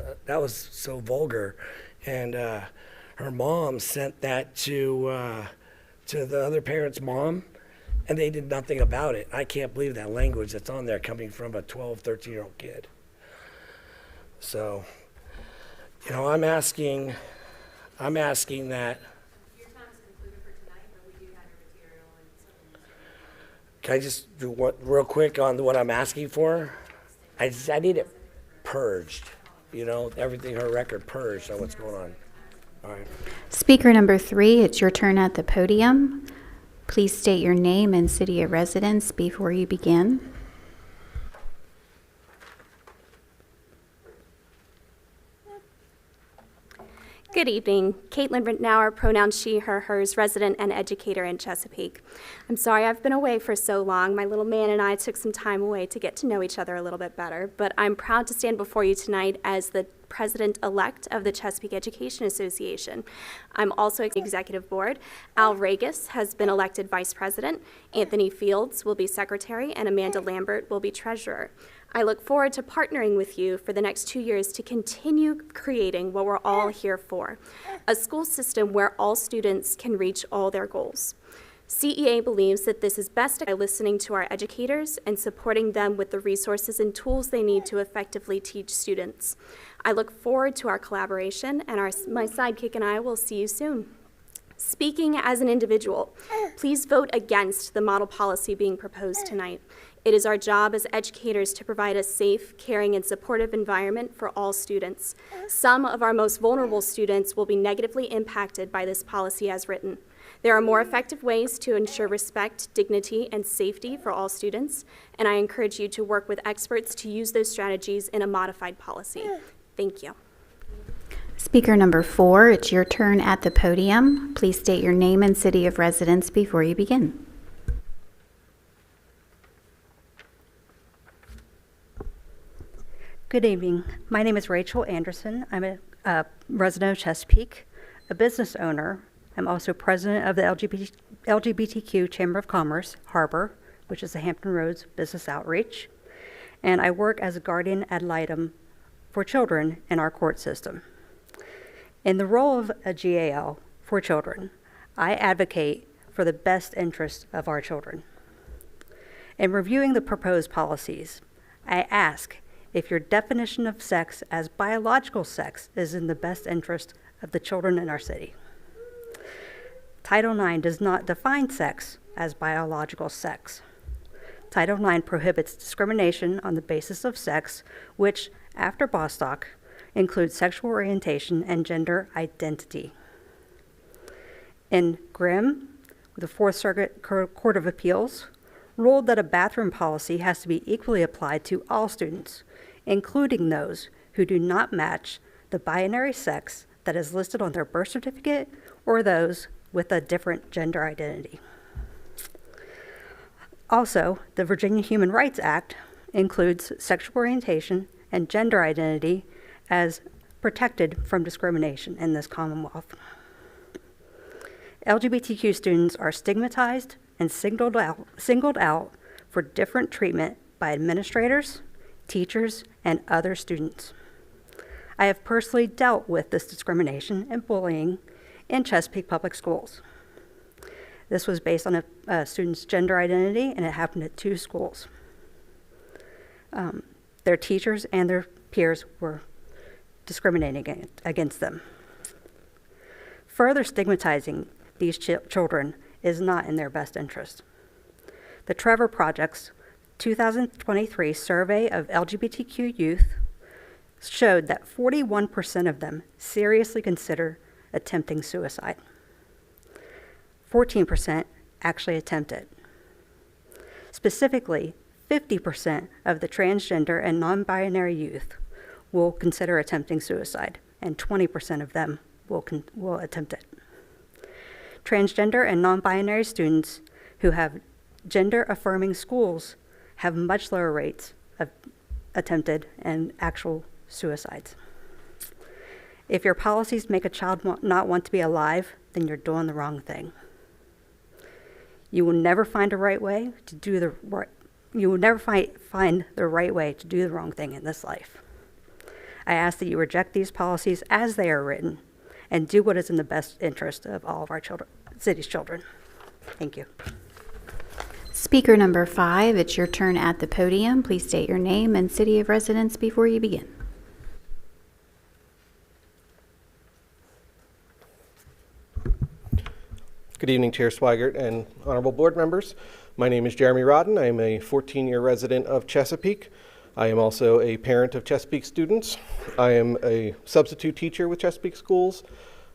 so vulgar, and her mom sent that to the other parent's mom, and they did nothing about it. I can't believe that language that's on there coming from a 12, 13-year-old kid. So, I'm asking that. Can I just do real quick on what I'm asking for? I need it purged, everything, her record purged on what's going on. All right. Speaker number 3, it's your turn at the podium. Please state your name and city of residence before you begin. Good evening. Caitlin Rentnauer, pronouns she, her, hers, resident and educator in Chesapeake. I'm sorry I've been away for so long. My little man and I took some time away to get to know each other a little bit better, but I'm proud to stand before you tonight as the president-elect of the Chesapeake Education Association. I'm also executive board. Al Regis has been elected vice president. Anthony Fields will be secretary, and Amanda Lambert will be treasurer. I look forward to partnering with you for the next 2 years to continue creating what we're all here for, a school system where all students can reach all their goals. CEA believes that this is best by listening to our educators and supporting them with the resources and tools they need to effectively teach students. I look forward to our collaboration, and my sidekick and I will see you soon. Speaking as an individual, please vote against the model policy being proposed tonight. It is our job as educators to provide a safe, caring, and supportive environment for all students. Some of our most vulnerable students will be negatively impacted by this policy as written. There are more effective ways to ensure respect, dignity, and safety for all students, and I encourage you to work with experts to use those strategies in a modified policy. Thank you. Speaker number 4, it's your turn at the podium. Please state your name and city of residence before you begin. Good evening. My name is Rachel Anderson. I'm a resident of Chesapeake, a business owner. I'm also president of the LGBTQ Chamber of Commerce, Harbor, which is the Hampton Roads Business Outreach. And I work as a guardian ad litem for children in our court system. In the role of a GAL for children, I advocate for the best interest of our children. In reviewing the proposed policies, I ask if your definition of sex as biological sex is in the best interest of the children in our city. Title IX does not define sex as biological sex. Title IX prohibits discrimination on the basis of sex, which, after Bostock, includes sexual orientation and gender identity. In Grimm, the Fourth Circuit Court of Appeals ruled that a bathroom policy has to be equally applied to all students, including those who do not match the binary sex that is listed on their birth certificate or those with a different gender identity. Also, the Virginia Human Rights Act includes sexual orientation and gender identity as protected from discrimination in this Commonwealth. LGBTQ students are stigmatized and singled out for different treatment by administrators, teachers, and other students. I have personally dealt with this discrimination and bullying in Chesapeake Public Schools. This was based on a student's gender identity, and it happened at 2 schools. Their teachers and their peers were discriminating against them. Further stigmatizing these children is not in their best interest. The Trevor Project's 2023 survey of LGBTQ youth showed that 41% of them seriously consider attempting suicide. 14% actually attempt it. Specifically, 50% of the transgender and non-binary youth will consider attempting suicide, and 20% of them will attempt it. Transgender and non-binary students who have gender-affirming schools have much lower rates of attempted and actual suicides. If your policies make a child not want to be alive, then you're doing the wrong thing. You will never find a right way to do the right. You will never find the right way to do the wrong thing in this life. I ask that you reject these policies as they are written and do what is in the best interest of all of our city's children. Thank you. Speaker number 5, it's your turn at the podium. Please state your name and city of residence before you begin. Good evening, Chair Swigert and honorable board members. My name is Jeremy Rodden. I am a 14-year resident of Chesapeake. I am also a parent of Chesapeake students. I am a substitute teacher with Chesapeake Schools.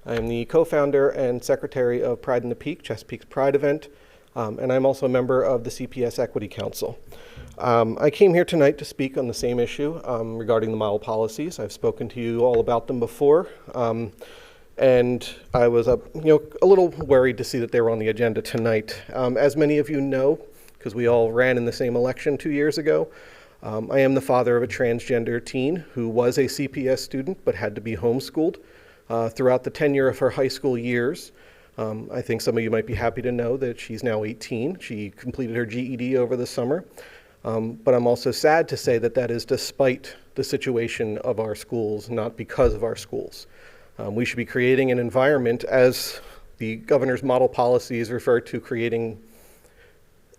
I am the co-founder and secretary of Pride in the Peak, Chesapeake's Pride event, and I'm also a member of the CPS Equity Council. I came here tonight to speak on the same issue regarding the model policies. I've spoken to you all about them before. And I was a little worried to see that they were on the agenda tonight. As many of you know, because we all ran in the same election 2 years ago, I am the father of a transgender teen who was a CPS student but had to be homeschooled throughout the tenure of her high school years. I think some of you might be happy to know that she's now 18. She completed her GED over the summer. But I'm also sad to say that that is despite the situation of our schools, not because of our schools. We should be creating an environment, as the governor's model policies refer to, creating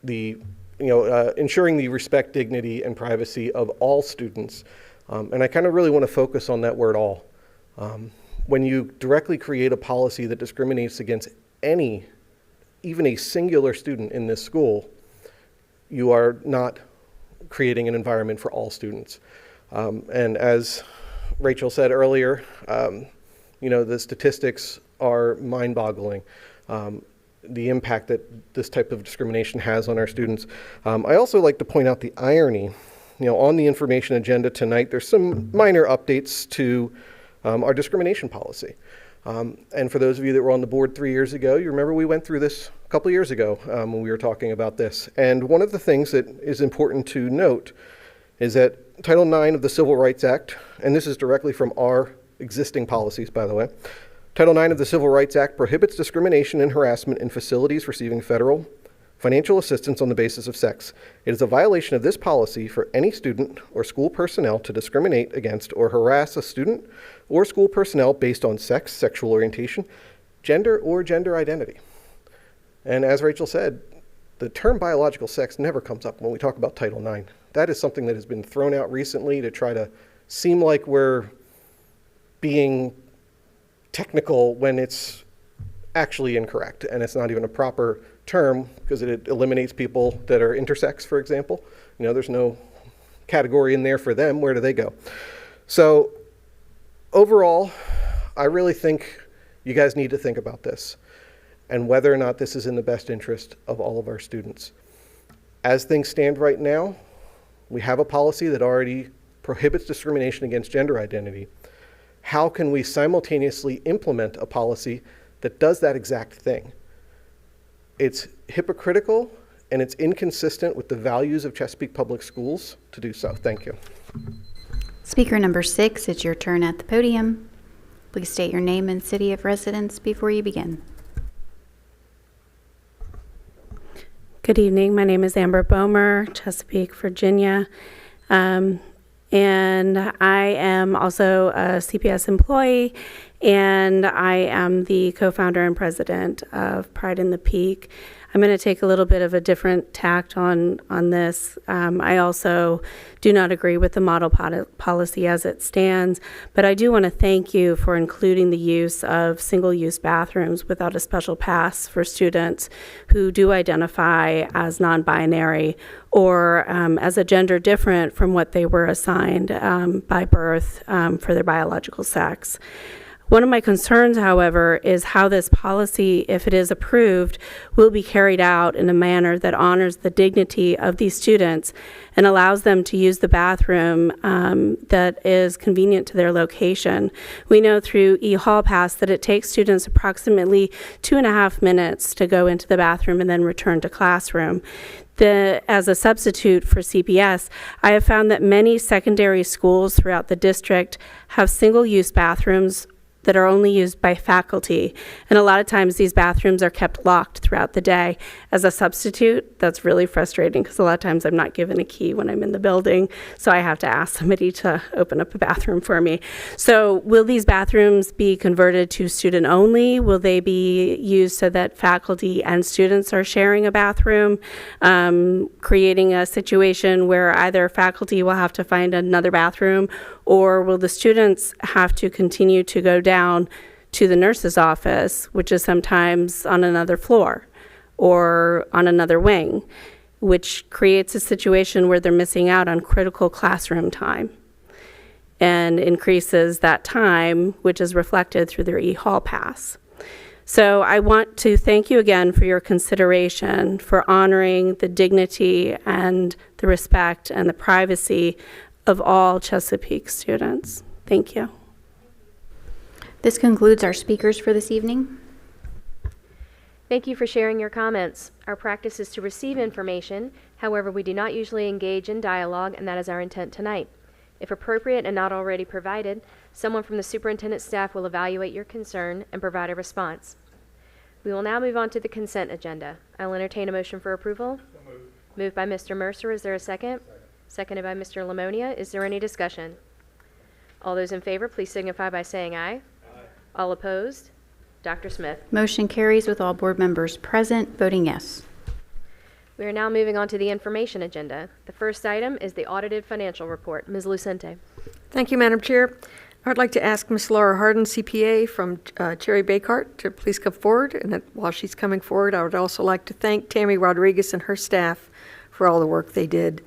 the, ensuring the respect, dignity, and privacy of all students. And I kind of really want to focus on that word all. When you directly create a policy that discriminates against any, even a singular student in this school, you are not creating an environment for all students. And as Rachel said earlier, the statistics are mind-boggling, the impact that this type of discrimination has on our students. I also like to point out the irony. On the information agenda tonight, there's some minor updates to our discrimination policy. And for those of you that were on the board 3 years ago, you remember we went through this a couple years ago when we were talking about this. And one of the things that is important to note is that Title IX of the Civil Rights Act, and this is directly from our existing policies, by the way. Title IX of the Civil Rights Act prohibits discrimination and harassment in facilities receiving federal financial assistance on the basis of sex. It is a violation of this policy for any student or school personnel to discriminate against or harass a student or school personnel based on sex, sexual orientation, gender, or gender identity. And as Rachel said, the term biological sex never comes up when we talk about Title IX. That is something that has been thrown out recently to try to seem like we're being technical when it's actually incorrect, and it's not even a proper term because it eliminates people that are intersex, for example. There's no category in there for them. Where do they go? So overall, I really think you guys need to think about this and whether or not this is in the best interest of all of our students. As things stand right now, we have a policy that already prohibits discrimination against gender identity. How can we simultaneously implement a policy that does that exact thing? It's hypocritical and it's inconsistent with the values of Chesapeake Public Schools to do so. Thank you. Speaker number 6, it's your turn at the podium. Please state your name and city of residence before you begin. Good evening. My name is Amber Bomer, Chesapeake, Virginia. And I am also a CPS employee and I am the co-founder and president of Pride in the Peak. I'm going to take a little bit of a different tact on this. I also do not agree with the model policy as it stands, but I do want to thank you for including the use of single-use bathrooms without a special pass for students who do identify as non-binary or as a gender different from what they were assigned by birth for their biological sex. One of my concerns, however, is how this policy, if it is approved, will be carried out in a manner that honors the dignity of these students and allows them to use the bathroom that is convenient to their location. We know through eHall Pass that it takes students approximately 2.5 minutes to go into the bathroom and then return to classroom. As a substitute for CPS, I have found that many secondary schools throughout the district have single-use bathrooms that are only used by faculty. And a lot of times these bathrooms are kept locked throughout the day. As a substitute, that's really frustrating because a lot of times I'm not given a key when I'm in the building, so I have to ask somebody to open up a bathroom for me. So will these bathrooms be converted to student only? Will they be used so that faculty and students are sharing a bathroom, creating a situation where either faculty will have to find another bathroom, or will the students have to continue to go down to the nurse's office, which is sometimes on another floor or on another wing, which creates a situation where they're missing out on critical classroom time and increases that time, which is reflected through their eHall Pass. So I want to thank you again for your consideration for honoring the dignity and the respect and the privacy of all Chesapeake students. Thank you. This concludes our speakers for this evening. Thank you for sharing your comments. Our practice is to receive information. However, we do not usually engage in dialogue, and that is our intent tonight. If appropriate and not already provided, someone from the superintendent's staff will evaluate your concern and provide a response. We will now move on to the consent agenda. I will entertain a motion for approval. So moved. Moved by Mr. Mercer. Is there a second? Seconded by Mr. Lamonia. Is there any discussion? All those in favor, please signify by saying aye. Aye. All opposed? Dr. Smith. Motion carries with all board members present, voting yes. We are now moving on to the information agenda. The first item is the audited financial report. Ms. Lucente. Thank you, Madam Chair. I'd like to ask Ms. Laura Harden, CPA from Cherry Bakehart, to please come forward. And while she's coming forward, I would also like to thank Tammy Rodriguez and her staff for all the work they did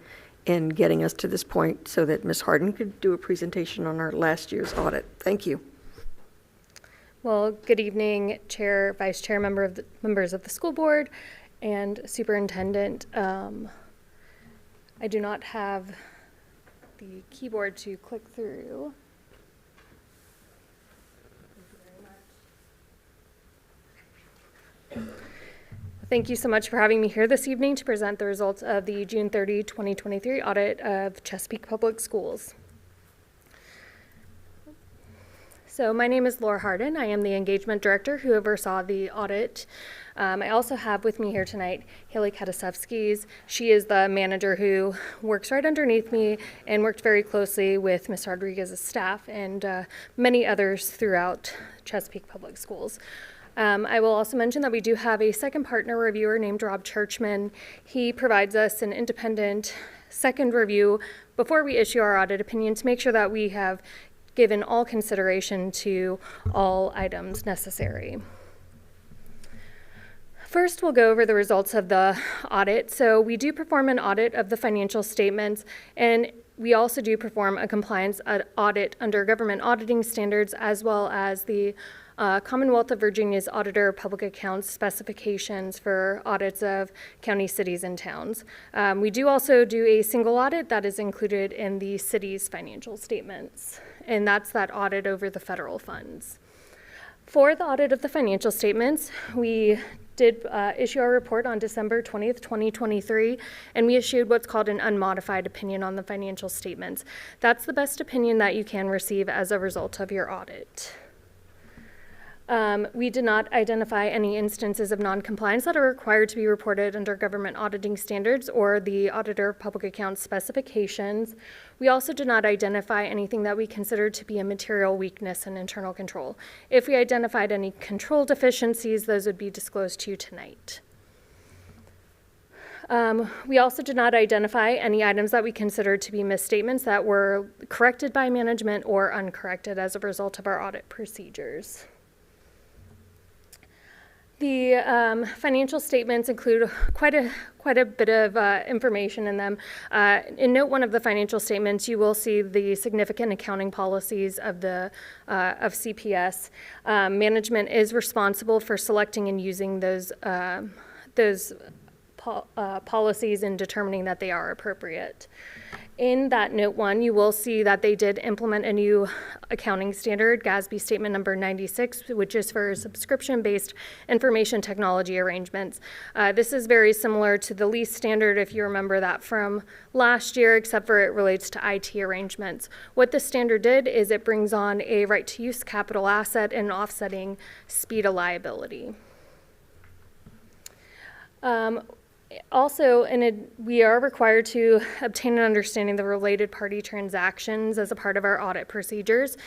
in getting us to this point so that Ms. Harden could do a presentation on our last year's audit. Thank you. Well, good evening, Chair, Vice Chair, members of the school board, and Superintendent. I do not have the keyboard to click through. Thank you so much for having me here this evening to present the results of the June 30, 2023 audit of Chesapeake Public Schools. So my name is Laura Harden. I am the engagement director who oversaw the audit. I also have with me here tonight Haley Katasevskis. She is the manager who works right underneath me and worked very closely with Ms. Rodriguez's staff and many others throughout Chesapeake Public Schools. I will also mention that we do have a second partner reviewer named Rob Churchman. He provides us an independent second review before we issue our audit opinion to make sure that we have given all consideration to all items necessary. First, we'll go over the results of the audit. So we do perform an audit of the financial statements, and we also do perform a compliance audit under government auditing standards, as well as the Commonwealth of Virginia's Auditor of Public Accounts specifications for audits of county, cities, and towns. We do also do a single audit that is included in the city's financial statements, and that's that audit over the federal funds. For the audit of the financial statements, we did issue our report on December 20th, 2023, and we issued what's called an unmodified opinion on the financial statements. That's the best opinion that you can receive as a result of your audit. We did not identify any instances of noncompliance that are required to be reported under government auditing standards or the Auditor of Public Accounts specifications. We also did not identify anything that we considered to be a material weakness in internal control. If we identified any control deficiencies, those would be disclosed to you tonight. We also did not identify any items that we considered to be misstatements that were corrected by management or uncorrected as a result of our audit procedures. The financial statements include quite a bit of information in them. In note 1 of the financial statements, you will see the significant accounting policies of CPS. Management is responsible for selecting and using those policies and determining that they are appropriate. In that note 1, you will see that they did implement a new accounting standard, GASB statement number 96, which is for subscription-based information technology arrangements. This is very similar to the lease standard, if you remember that from last year, except for it relates to IT arrangements. What this standard did is it brings on a right-to-use capital asset and offsetting speed of liability. Also, we are required to obtain an understanding of the related party transactions as a part of our audit procedures.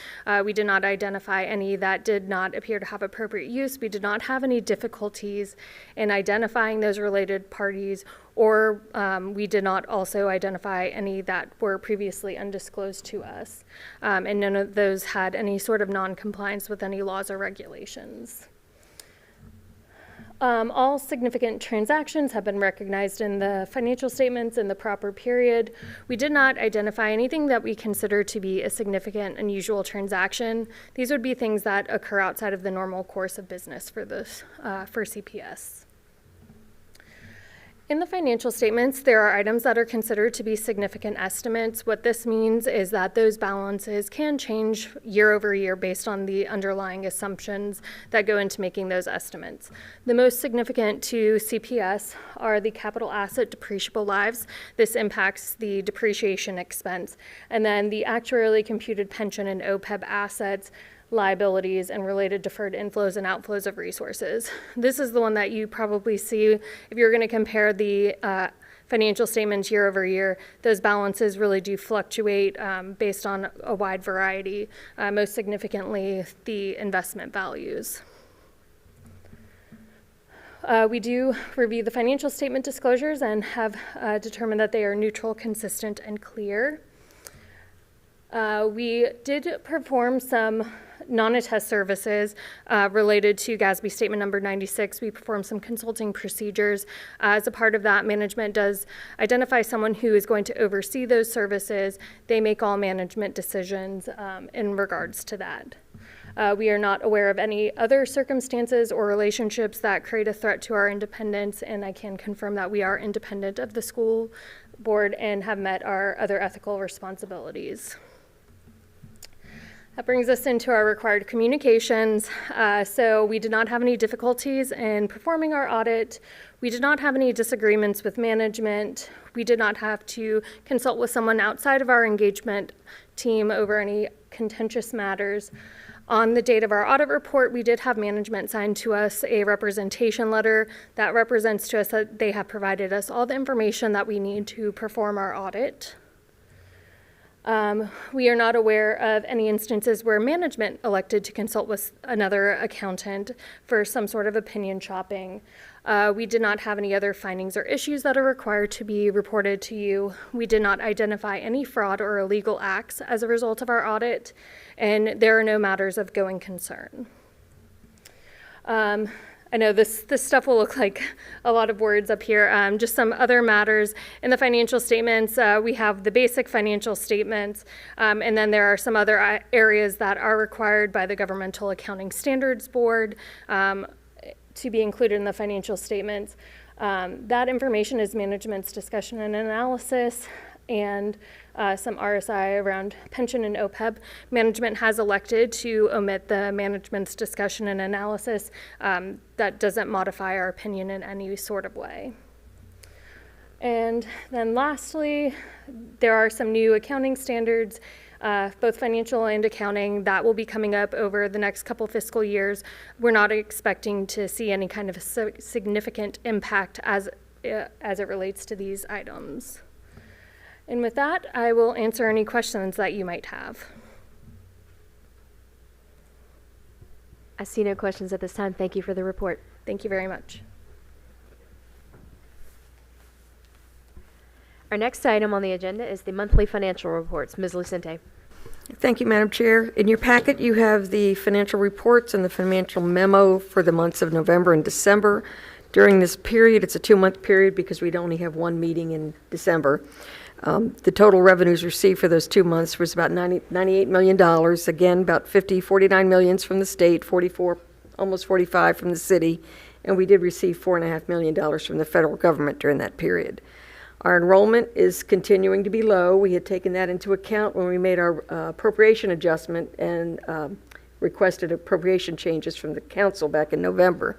We did not identify any that did not appear to have appropriate use. We did not have any difficulties in identifying those related parties, or we did not also identify any that were previously undisclosed to us. And none of those had any sort of non-compliance with any laws or regulations. All significant transactions have been recognized in the financial statements in the proper period. We did not identify anything that we consider to be a significant, unusual transaction. These would be things that occur outside of the normal course of business for CPS. In the financial statements, there are items that are considered to be significant estimates. What this means is that those balances can change year over year based on the underlying assumptions that go into making those estimates. The most significant to CPS are the capital asset depreciable lives. This impacts the depreciation expense. And then the actuarially computed pension and OPEB assets, liabilities, and related deferred inflows and outflows of resources. This is the one that you probably see if you're going to compare the financial statements year over year. Those balances really do fluctuate based on a wide variety, most significantly the investment values. We do review the financial statement disclosures and have determined that they are neutral, consistent, and clear. We did perform some non-attest services related to GASB statement number 96. We performed some consulting procedures. As a part of that, management does identify someone who is going to oversee those services. They make all management decisions in regards to that. We are not aware of any other circumstances or relationships that create a threat to our independence, and I can confirm that we are independent of the school board and have met our other ethical responsibilities. That brings us into our required communications. So we did not have any difficulties in performing our audit. We did not have any disagreements with management. We did not have to consult with someone outside of our engagement team over any contentious matters. On the date of our audit report, we did have management sign to us a representation letter that represents to us that they have provided us all the information that we need to perform our audit. We are not aware of any instances where management elected to consult with another accountant for some sort of opinion shopping. We did not have any other findings or issues that are required to be reported to you. We did not identify any fraud or illegal acts as a result of our audit, and there are no matters of going concern. I know this stuff will look like a lot of words up here. Just some other matters. In the financial statements, we have the basic financial statements, and then there are some other areas that are required by the Governmental Accounting Standards Board to be included in the financial statements. That information is management's discussion and analysis, and some RSI around pension and OPEB. Management has elected to omit the management's discussion and analysis. That doesn't modify our opinion in any sort of way. And then lastly, there are some new accounting standards both financial and accounting. That will be coming up over the next couple fiscal years. We're not expecting to see any kind of a significant impact as it relates to these items. And with that, I will answer any questions that you might have. I see no questions at this time. Thank you for the report. Thank you very much. Our next item on the agenda is the monthly financial reports. Ms. Lucente. Thank you, Madam Chair. In your packet, you have the financial reports and the financial memo for the months of November and December. During this period, it's a 2-month period because we'd only have one meeting in December. The total revenues received for those 2 months was about $98 million. Again, about 49 millions from the state, 44, almost 45 from the city, and we did receive $4.5 million from the federal government during that period. Our enrollment is continuing to be low. We had taken that into account when we made our appropriation adjustment and requested appropriation changes from the council back in November.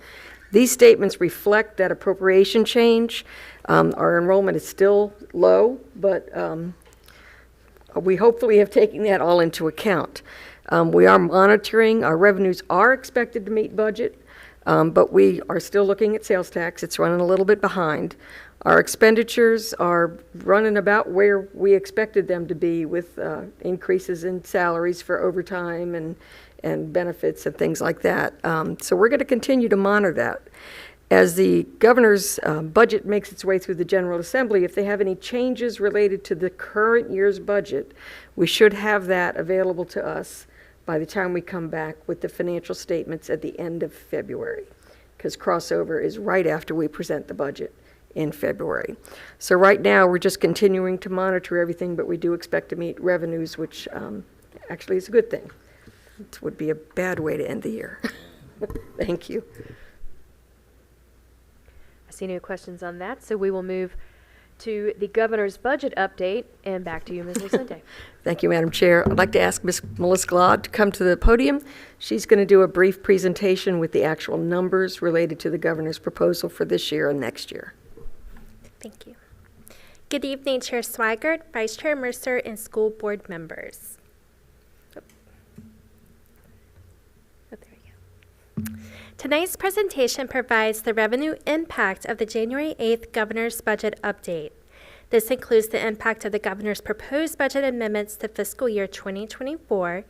These statements reflect that appropriation change. Our enrollment is still low, but we hopefully have taken that all into account. We are monitoring. Our revenues are expected to meet budget, but we are still looking at sales tax. It's running a little bit behind. Our expenditures are running about where we expected them to be, with increases in salaries for overtime and benefits and things like that. So we're going to continue to monitor that. As the governor's budget makes its way through the General Assembly, if they have any changes related to the current year's budget, we should have that available to us by the time we come back with the financial statements at the end of February, because crossover is right after we present the budget in February. So right now, we're just continuing to monitor everything, but we do expect to meet revenues, which actually is a good thing. It would be a bad way to end the year. Thank you. I see no questions on that, so we will move to the governor's budget update, and back to you, Ms. Lucente. Thank you, Madam Chair. I'd like to ask Ms. Melissa Glod to come to the podium. She's going to do a brief presentation with the actual numbers related to the governor's proposal for this year and next year. Thank you. Good evening, Chair Swigert, Vice Chair Mercer, and school board members. Tonight's presentation provides the revenue impact of the January 8th Governor's Budget Update. This includes the impact of the Governor's proposed budget amendments to fiscal year 2024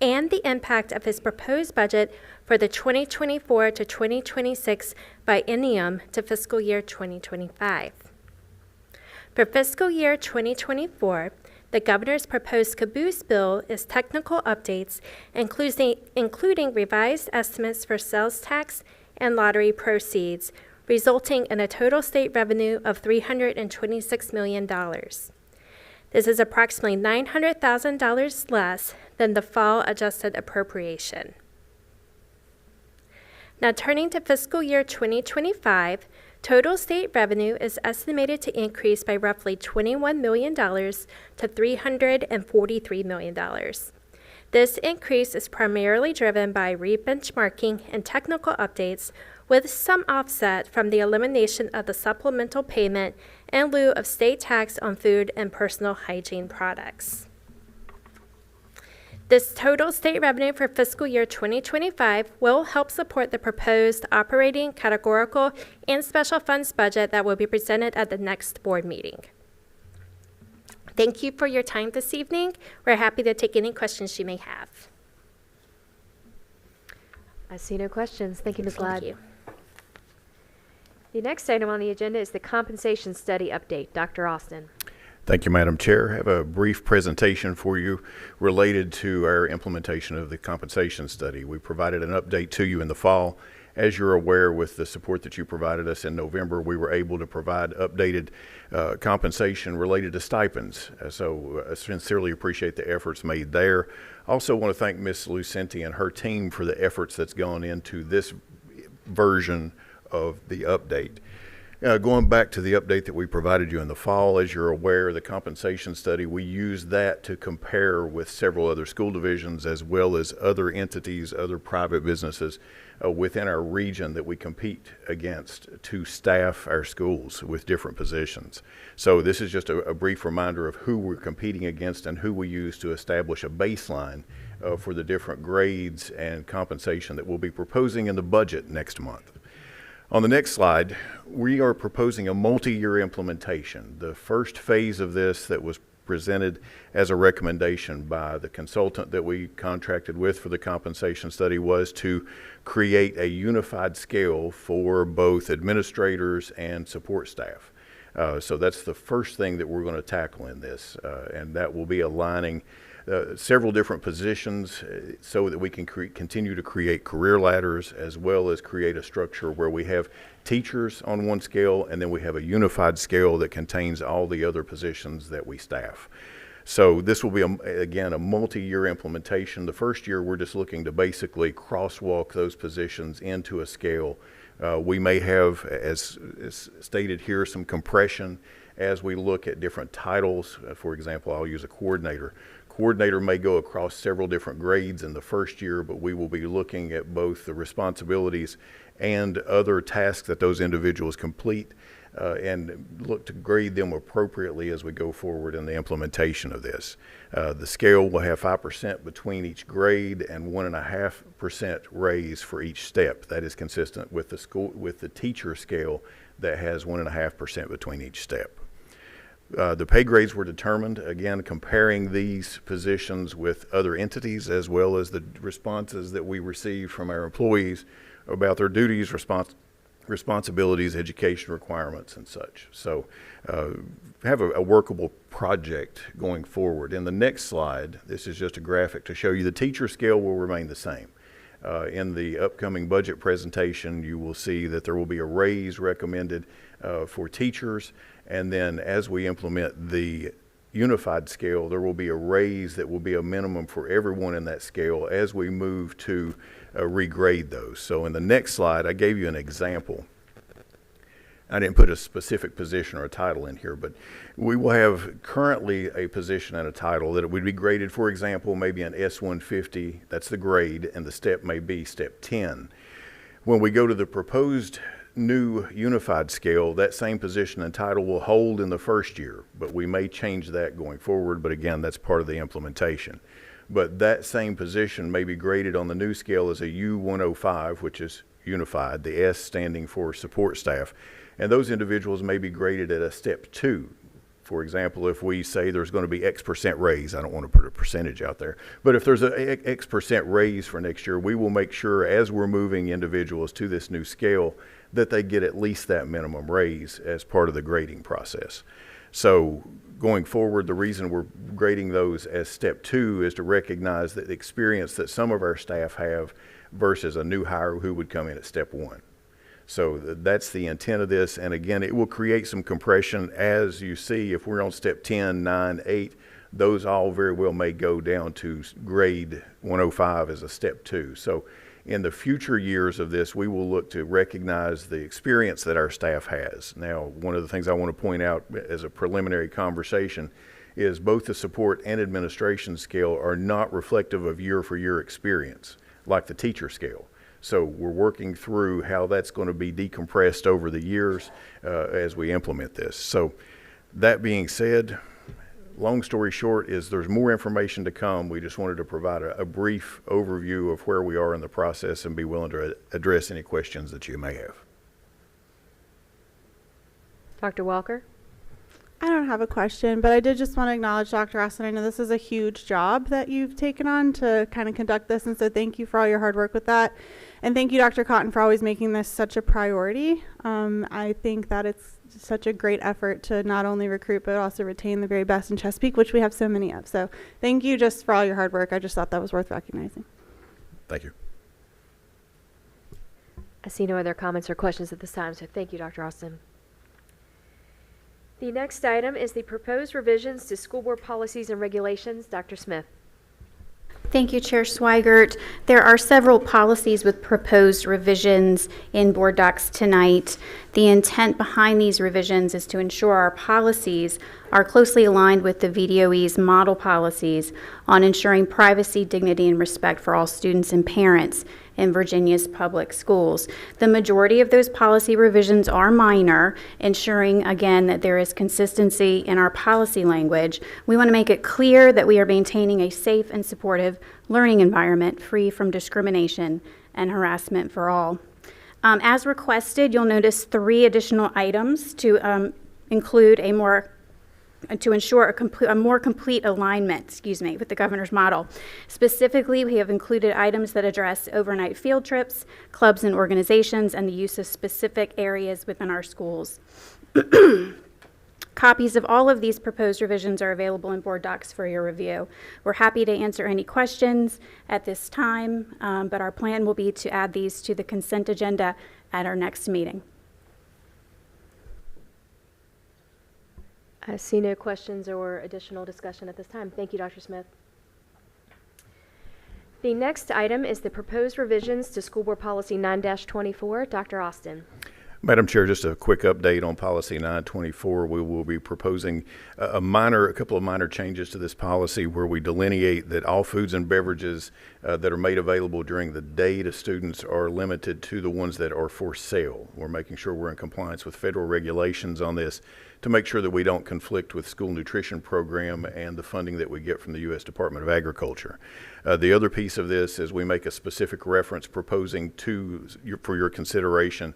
and the impact of his proposed budget for the 2024 to 2026 biennium to fiscal year 2025. For fiscal year 2024, the Governor's proposed caboose bill is technical updates, including revised estimates for sales tax and lottery proceeds, resulting in a total state revenue of $326 million. This is approximately $900,000 less than the fall adjusted appropriation. Now turning to fiscal year 2025, total state revenue is estimated to increase by roughly $21 million to $343 million. This increase is primarily driven by re-benchmarking and technical updates, with some offset from the elimination of the supplemental payment in lieu of state tax on food and personal hygiene products. This total state revenue for fiscal year 2025 will help support the proposed operating, categorical, and special funds budget that will be presented at the next board meeting. Thank you for your time this evening. We're happy to take any questions you may have. I see no questions. Thank you, Ms. Ladd. Thank you. The next item on the agenda is the compensation study update. Dr. Austin. Thank you, Madam Chair. I have a brief presentation for you related to our implementation of the compensation study. We provided an update to you in the fall. As you're aware, with the support that you provided us in November, we were able to provide updated compensation related to stipends. So I sincerely appreciate the efforts made there. Also want to thank Ms. Lucente and her team for the efforts that's gone into this version of the update. Going back to the update that we provided you in the fall, as you're aware, the compensation study, we used that to compare with several other school divisions as well as other entities, other private businesses within our region that we compete against to staff our schools with different positions. So this is just a brief reminder of who we're competing against and who we use to establish a baseline for the different grades and compensation that we'll be proposing in the budget next month. On the next slide, we are proposing a multi-year implementation. The first phase of this that was presented as a recommendation by the consultant that we contracted with for the compensation study was to create a unified scale for both administrators and support staff. So that's the first thing that we're going to tackle in this, and that will be aligning several different positions so that we can continue to create career ladders as well as create a structure where we have teachers on one scale and then we have a unified scale that contains all the other positions that we staff. So this will be, again, a multi-year implementation. The first year we're just looking to basically crosswalk those positions into a scale. We may have, as stated here, some compression as we look at different titles. For example, I'll use a coordinator. Coordinator may go across several different grades in the first year, but we will be looking at both the responsibilities and other tasks that those individuals complete and look to grade them appropriately as we go forward in the implementation of this. The scale will have 5% between each grade and 1.5% raise for each step. That is consistent with the teacher scale that has 1.5% between each step. The pay grades were determined, again, comparing these positions with other entities as well as the responses that we received from our employees about their duties, responsibilities, education requirements, and such. So have a workable project going forward. In the next slide, this is just a graphic to show you the teacher scale will remain the same. In the upcoming budget presentation, you will see that there will be a raise recommended for teachers. And then as we implement the unified scale, there will be a raise that will be a minimum for everyone in that scale as we move to regrade those. So in the next slide, I gave you an example. I didn't put a specific position or a title in here, but we will have currently a position and a title that it would be graded, for example, maybe an S150, that's the grade, and the step may be step 10. When we go to the proposed new unified scale, that same position and title will hold in the first year, but we may change that going forward, but again, that's part of the implementation. But that same position may be graded on the new scale as a U105, which is unified, the S standing for support staff, and those individuals may be graded at a step 2. For example, if we say there's going to be X% raise, I don't want to put a percentage out there, but if there's an X% raise for next year, we will make sure as we're moving individuals to this new scale that they get at least that minimum raise as part of the grading process. So going forward, the reason we're grading those as step 2 is to recognize that the experience that some of our staff have versus a new hire who would come in at step 1. So that's the intent of this. And again, it will create some compression. As you see, if we're on step 10, 9, 8, those all very well may go down to grade 105 as a step 2. So in the future years of this, we will look to recognize the experience that our staff has. Now, one of the things I want to point out as a preliminary conversation is both the support and administration scale are not reflective of year-for-year experience, like the teacher scale. So we're working through how that's going to be decompressed over the years as we implement this. So that being said, long story short is there's more information to come. We just wanted to provide a brief overview of where we are in the process and be willing to address any questions that you may have. Dr. Walker? I don't have a question, but I did just want to acknowledge Dr. Austin. I know this is a huge job that you've taken on to kind of conduct this, and so thank you for all your hard work with that. And thank you, Dr. Cotton, for always making this such a priority. I think that it's such a great effort to not only recruit, but also retain the very best in Chesapeake, which we have so many of. So thank you just for all your hard work. I just thought that was worth recognizing. Thank you. I see no other comments or questions at this time, so thank you, Dr. Austin. The next item is the proposed revisions to school board policies and regulations. Dr. Smith. Thank you, Chair Swigert. There are several policies with proposed revisions in board docs tonight. The intent behind these revisions is to ensure our policies are closely aligned with the VDOE's model policies on ensuring privacy, dignity, and respect for all students and parents in Virginia's public schools. The majority of those policy revisions are minor, ensuring, again, that there is consistency in our policy language. We want to make it clear that we are maintaining a safe and supportive learning environment free from discrimination and harassment for all. As requested, you'll notice 3 additional items to include to ensure a more complete alignment, with the governor's model. Specifically, we have included items that address overnight field trips, clubs and organizations, and the use of specific areas within our schools. Copies of all of these proposed revisions are available in board docs for your review. We're happy to answer any questions at this time, but our plan will be to add these to the consent agenda at our next meeting. I see no questions or additional discussion at this time. Thank you, Dr. Smith. The next item is the proposed revisions to School Board Policy 9-24. Dr. Austin. Madam Chair, just a quick update on Policy 924. We will be proposing a couple of minor changes to this policy where we delineate that all foods and beverages that are made available during the day to students are limited to the ones that are for sale. We're making sure we're in compliance with federal regulations on this to make sure that we don't conflict with school nutrition program and the funding that we get from the U.S. Department of Agriculture. The other piece of this is we make a specific reference proposing for your consideration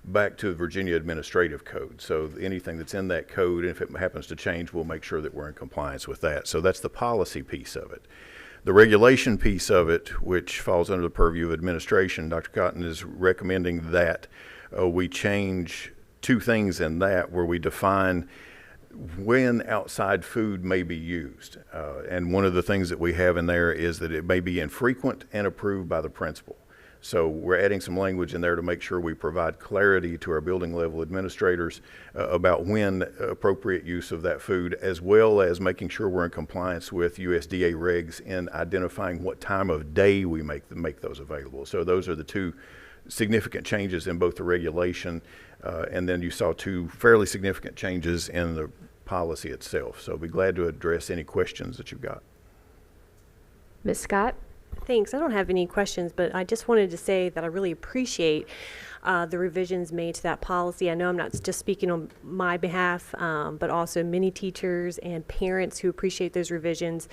back to the Virginia Administrative Code. So anything that's in that code, and if it happens to change, we'll make sure that we're in compliance with that. So that's the policy piece of it. The regulation piece of it, which falls under the purview of administration, Dr. Cotton is recommending that we change 2 things in that where we define when outside food may be used. And one of the things that we have in there is that it may be infrequent and approved by the principal. So we're adding some language in there to make sure we provide clarity to our building level administrators about when appropriate use of that food, as well as making sure we're in compliance with USDA regs in identifying what time of day we make those available. So those are the 2 significant changes in both the regulation and then you saw 2 fairly significant changes in the policy itself. So I'll be glad to address any questions that you've got. Ms. Scott? Thanks. I don't have any questions, but I just wanted to say that I really appreciate the revisions made to that policy. I know I'm not just speaking on my behalf, but also many teachers and parents who appreciate those revisions.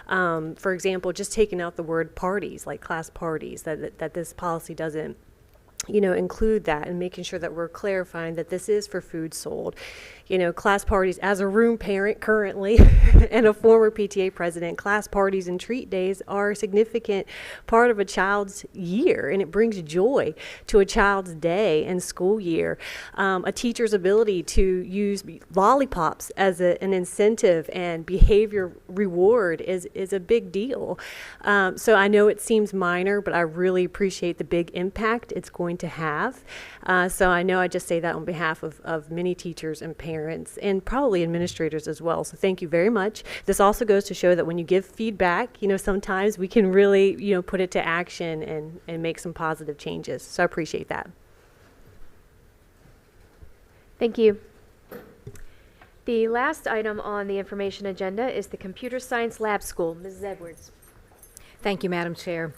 For example, just taking out the word parties, like class parties, that this policy doesn't include that, and making sure that we're clarifying that this is for food sold. Class parties, as a room parent currently and a former PTA president, class parties and treat days are a significant part of a child's year, and it brings joy to a child's day and school year. A teacher's ability to use lollipops as an incentive and behavior reward is a big deal. So I know it seems minor, but I really appreciate the big impact it's going to have. So I know I just say that on behalf of many teachers and parents and probably administrators as well. So thank you very much. This also goes to show that when you give feedback, sometimes we can really, put it to action and make some positive changes. So I appreciate that. Thank you. The last item on the information agenda is the Computer Science Lab School. Mrs. Edwards. Thank you, Madam Chair.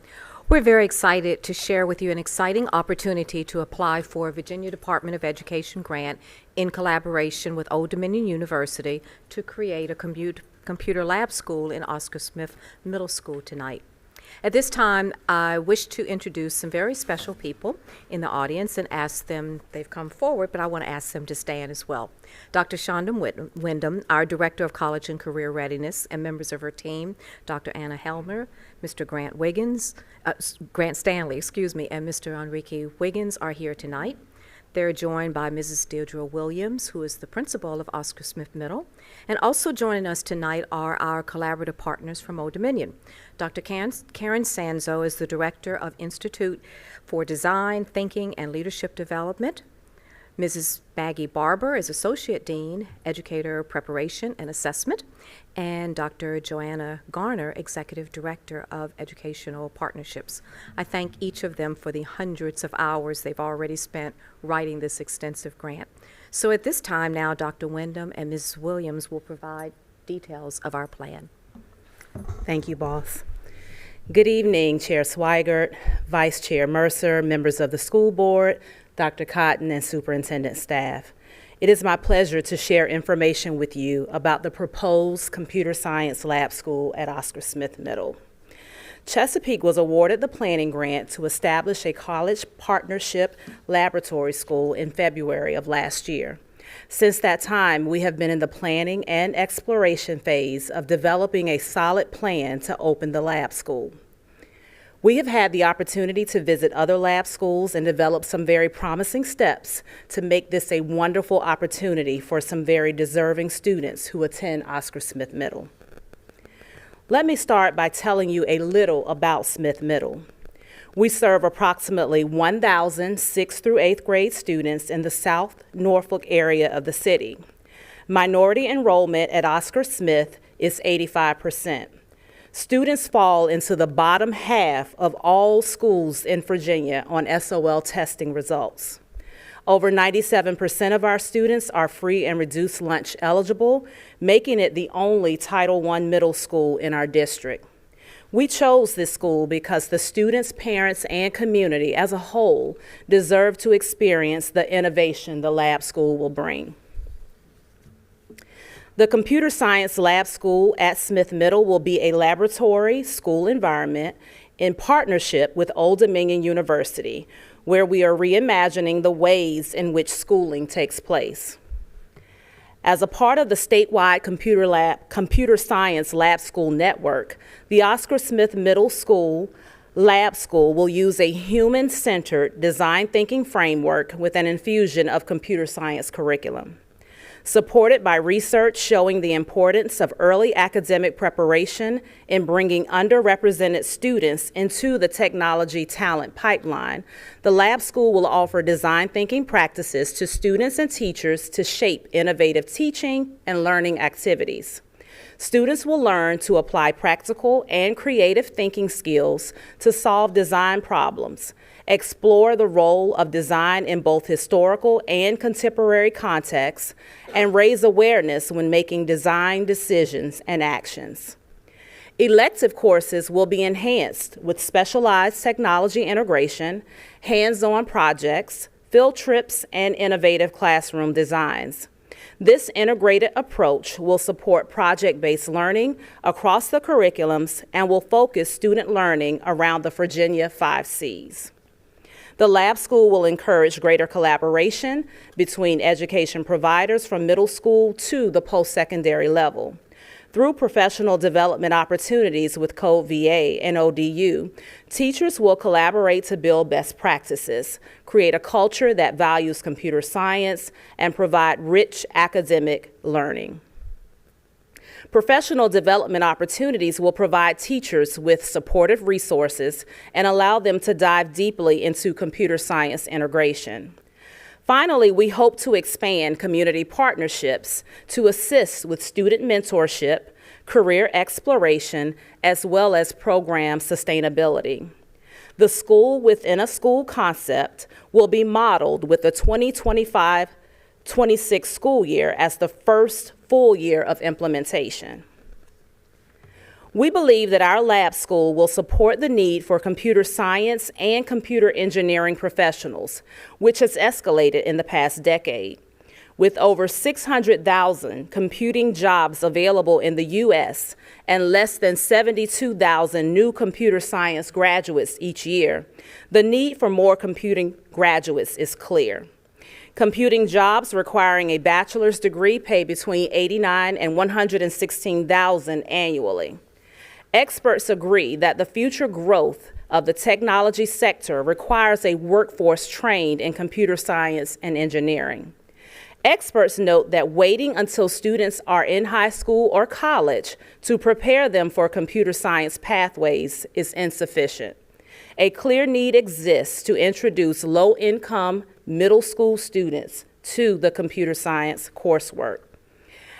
We're very excited to share with you an exciting opportunity to apply for a Virginia Department of Education grant in collaboration with Old Dominion University to create a computer lab school in Oscar Smith Middle School tonight. At this time, I wish to introduce some very special people in the audience and ask them, they've come forward, but I want to ask them to stand as well. Dr. Shonda Wyndham, our Director of College and Career Readiness, and members of her team, Dr. Anna Helmer, Mr. Grant Stanley, and Mr. Enrique Wiggins are here tonight. They're joined by Mrs. Deirdre Williams, who is the principal of Oscar Smith Middle. And also joining us tonight are our collaborative partners from Old Dominion. Dr. Karen Sanzo is the Director of Institute for Design, Thinking, and Leadership Development. Mrs. Maggie Barber is Associate Dean, Educator Preparation and Assessment, and Dr. Joanna Garner, Executive Director of Educational Partnerships. I thank each of them for the hundreds of hours they've already spent writing this extensive grant. So at this time now, Dr. Wyndham and Mrs. Williams will provide details of our plan. Thank you, boss. Good evening, Chair Swigert, Vice Chair Mercer, members of the school board, Dr. Cotton, and superintendent staff. It is my pleasure to share information with you about the proposed computer science lab school at Oscar Smith Middle. Chesapeake was awarded the planning grant to establish a college partnership laboratory school in February of last year. Since that time, we have been in the planning and exploration phase of developing a solid plan to open the lab school. We have had the opportunity to visit other lab schools and develop some very promising steps to make this a wonderful opportunity for some very deserving students who attend Oscar Smith Middle. Let me start by telling you a little about Smith Middle. We serve approximately 1,000 6th through 8th grade students in the South Norfolk area of the city. Minority enrollment at Oscar Smith is 85%. Students fall into the bottom half of all schools in Virginia on SOL testing results. Over 97% of our students are free and reduced lunch eligible, making it the only Title I middle school in our district. We chose this school because the students, parents, and community as a whole deserve to experience the innovation the lab school will bring. The Computer Science Lab School at Smith Middle will be a laboratory school environment in partnership with Old Dominion University, where we are reimagining the ways in which schooling takes place. As a part of the statewide Computer Science Lab School network, the Oscar Smith Middle School Lab School will use a human-centered design thinking framework with an infusion of computer science curriculum. Supported by research showing the importance of early academic preparation in bringing underrepresented students into the technology talent pipeline, the lab school will offer design thinking practices to students and teachers to shape innovative teaching and learning activities. Students will learn to apply practical and creative thinking skills to solve design problems, explore the role of design in both historical and contemporary contexts, and raise awareness when making design decisions and actions. Elective courses will be enhanced with specialized technology integration, hands-on projects, field trips, and innovative classroom designs. This integrated approach will support project-based learning across the curriculums and will focus student learning around the Virginia 5 Cs. The lab school will encourage greater collaboration between education providers from middle school to the post-secondary level. Through professional development opportunities with Code VA and ODU, teachers will collaborate to build best practices, create a culture that values computer science, and provide rich academic learning. Professional development opportunities will provide teachers with supportive resources and allow them to dive deeply into computer science integration. Finally, we hope to expand community partnerships to assist with student mentorship, career exploration, as well as program sustainability. The school within a school concept will be modeled with the 2025-26 school year as the first full year of implementation. We believe that our lab school will support the need for computer science and computer engineering professionals, which has escalated in the past decade. With over 600,000 computing jobs available in the U.S. and less than 72,000 new computer science graduates each year, the need for more computing graduates is clear. Computing jobs requiring a bachelor's degree pay between $89,000 and $116,000 annually. Experts agree that the future growth of the technology sector requires a workforce trained in computer science and engineering. Experts note that waiting until students are in high school or college to prepare them for computer science pathways is insufficient. A clear need exists to introduce low-income middle school students to the computer science coursework.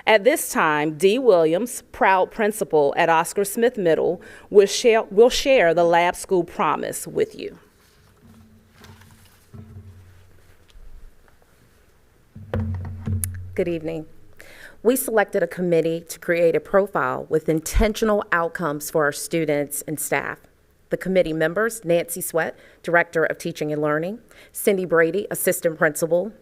At this time, Dee Williams, proud principal at Oscar Smith Middle, will share the lab school promise with you. Good evening. We selected a committee to create a profile with intentional outcomes for our students and staff. The committee members, Nancy Sweat, Director of Teaching and Learning, Cindy Brady, Assistant Principal,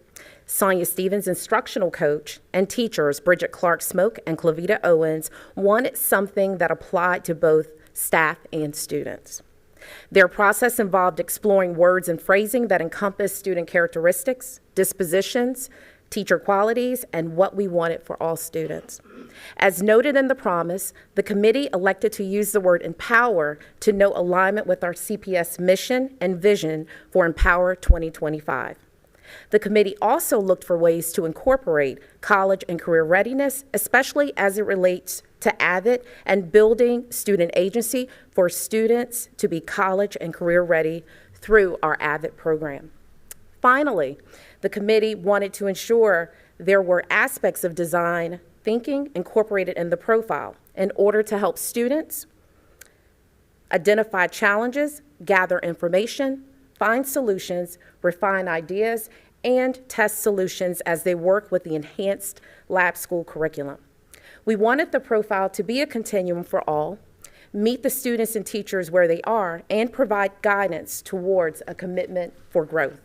Sonia Stevens, Instructional Coach, and teachers Bridget Clark-Smoke and Clavita Owens wanted something that applied to both staff and students. Their process involved exploring words and phrasing that encompass student characteristics, dispositions, teacher qualities, and what we wanted for all students. As noted in the promise, the committee elected to use the word empower to note alignment with our CPS mission and vision for Empower 2025. The committee also looked for ways to incorporate college and career readiness, especially as it relates to AVID and building student agency for students to be college and career ready through our AVID program. Finally, the committee wanted to ensure there were aspects of design thinking incorporated in the profile in order to help students identify challenges, gather information, find solutions, refine ideas, and test solutions as they work with the enhanced lab school curriculum. We wanted the profile to be a continuum for all, meet the students and teachers where they are, and provide guidance towards a commitment for growth.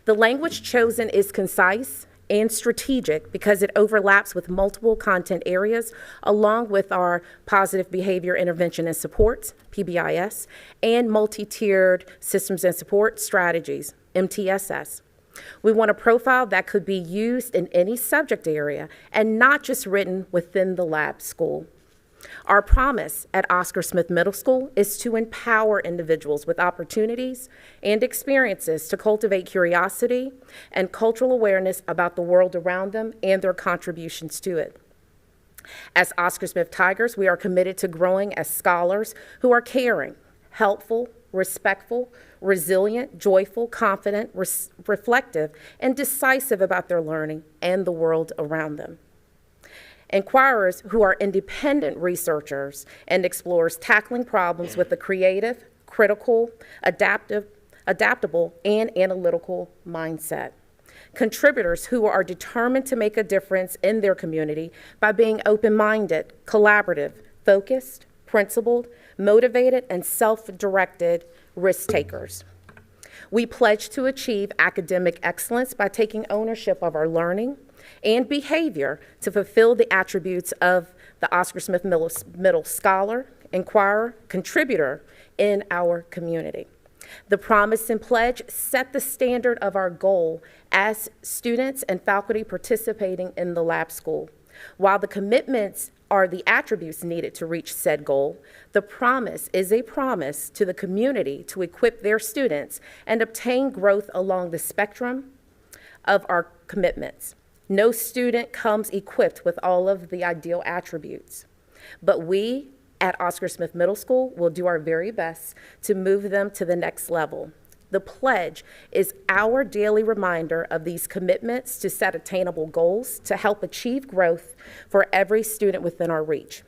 The language chosen is concise and strategic because it overlaps with multiple content areas, along with our positive behavior intervention and supports, PBIS, and multi-tiered systems and support strategies, MTSS. We want a profile that could be used in any subject area and not just written within the lab school. Our promise at Oscar Smith Middle School is to empower individuals with opportunities and experiences to cultivate curiosity and cultural awareness about the world around them and their contributions to it. As Oscar Smith Tigers, we are committed to growing as scholars who are caring, helpful, respectful, resilient, joyful, confident, reflective, and decisive about their learning and the world around them. Inquirers who are independent researchers and explorers tackling problems with a creative, critical, adaptable, and analytical mindset. Contributors who are determined to make a difference in their community by being open-minded, collaborative, focused, principled, motivated, and self-directed risk takers. We pledge to achieve academic excellence by taking ownership of our learning and behavior to fulfill the attributes of the Oscar Smith Middle scholar, inquirer, contributor in our community. The promise and pledge set the standard of our goal as students and faculty participating in the lab school. While the commitments are the attributes needed to reach said goal, the promise is a promise to the community to equip their students and obtain growth along the spectrum of our commitments. No student comes equipped with all of the ideal attributes, but we at Oscar Smith Middle School will do our very best to move them to the next level. The pledge is our daily reminder of these commitments to set attainable goals to help achieve growth for every student within our reach.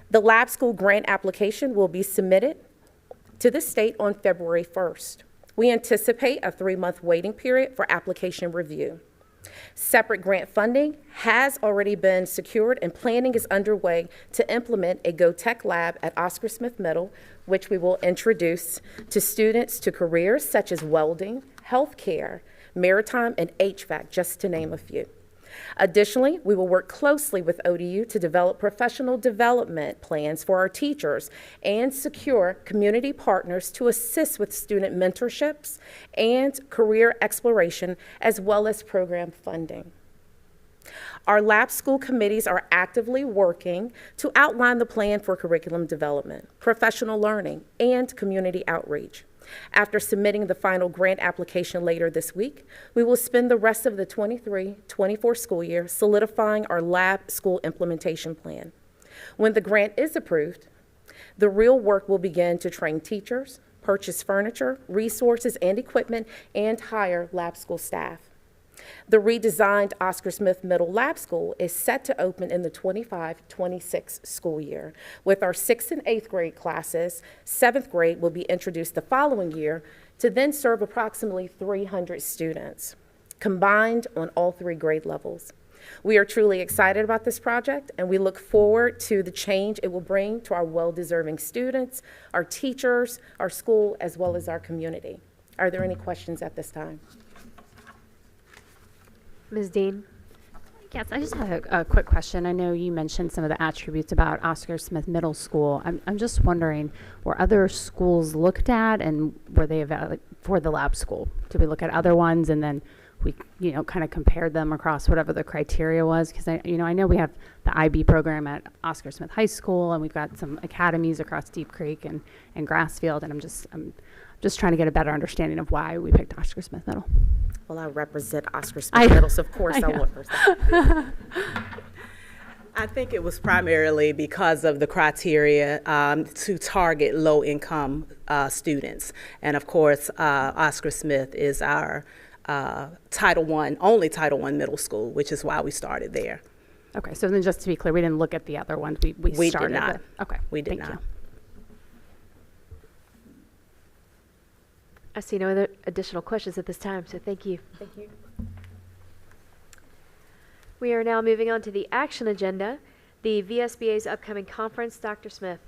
The lab school grant application will be submitted to the state on February 1st. We anticipate a 3-month waiting period for application review. Separate grant funding has already been secured and planning is underway to implement a GoTech lab at Oscar Smith Middle, which we will introduce to students to careers such as welding, healthcare, maritime, and HVAC, just to name a few. Additionally, we will work closely with ODU to develop professional development plans for our teachers and secure community partners to assist with student mentorships and career exploration, as well as program funding. Our lab school committees are actively working to outline the plan for curriculum development, professional learning, and community outreach. After submitting the final grant application later this week, we will spend the rest of the 23-24 school year solidifying our lab school implementation plan. When the grant is approved, the real work will begin to train teachers, purchase furniture, resources, and equipment, and hire lab school staff. The redesigned Oscar Smith Middle Lab School is set to open in the 25-26 school year. With our 6th and 8th grade classes, 7th grade will be introduced the following year to then serve approximately 300 students, combined on all 3 grade levels. We are truly excited about this project, and we look forward to the change it will bring to our well-deserving students, our teachers, our school, as well as our community. Are there any questions at this time? Ms. Dean? Yes, I just have a quick question. I know you mentioned some of the attributes about Oscar Smith Middle School. I'm just wondering, were other schools looked at, and were they evaluated for the lab school? Did we look at other ones and then we, kind of compared them across whatever the criteria was? Because I know we have the IB program at Oscar Smith High School, and we've got some academies across Deep Creek and Grassfield, and I'm just trying to get a better understanding of why we picked Oscar Smith Middle. Well, I represent Oscar Smith Middle, so of course I will represent. I think it was primarily because of the criteria to target low-income students. And of course, Oscar Smith is our only Title I middle school, which is why we started there. Okay, so then just to be clear, we didn't look at the other ones. We started did not. with, okay. We did Thank not. you. I see no other additional questions at this time, so thank you. Thank you. We are now moving on to the action agenda, the VSBA's upcoming conference. Dr. Smith.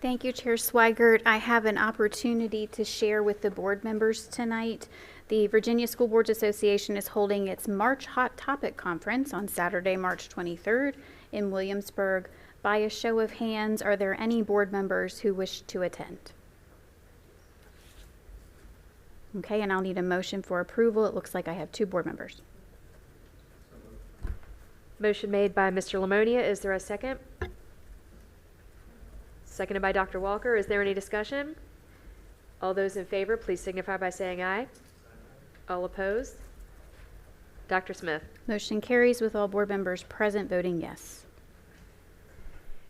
Thank you, Chair Swigert. I have an opportunity to share with the board members tonight. The Virginia School Boards Association is holding its March Hot Topic Conference on Saturday, March 23rd in Williamsburg. By a show of hands, are there any board members who wish to attend? Okay, and I'll need a motion for approval. It looks like I have 2 board members. Motion made by Mr. Lamonia. Is there a second? Seconded by Dr. Walker. Is there any discussion? All those in favor, please signify by saying aye. All opposed? Dr. Smith. Motion carries with all board members present voting yes.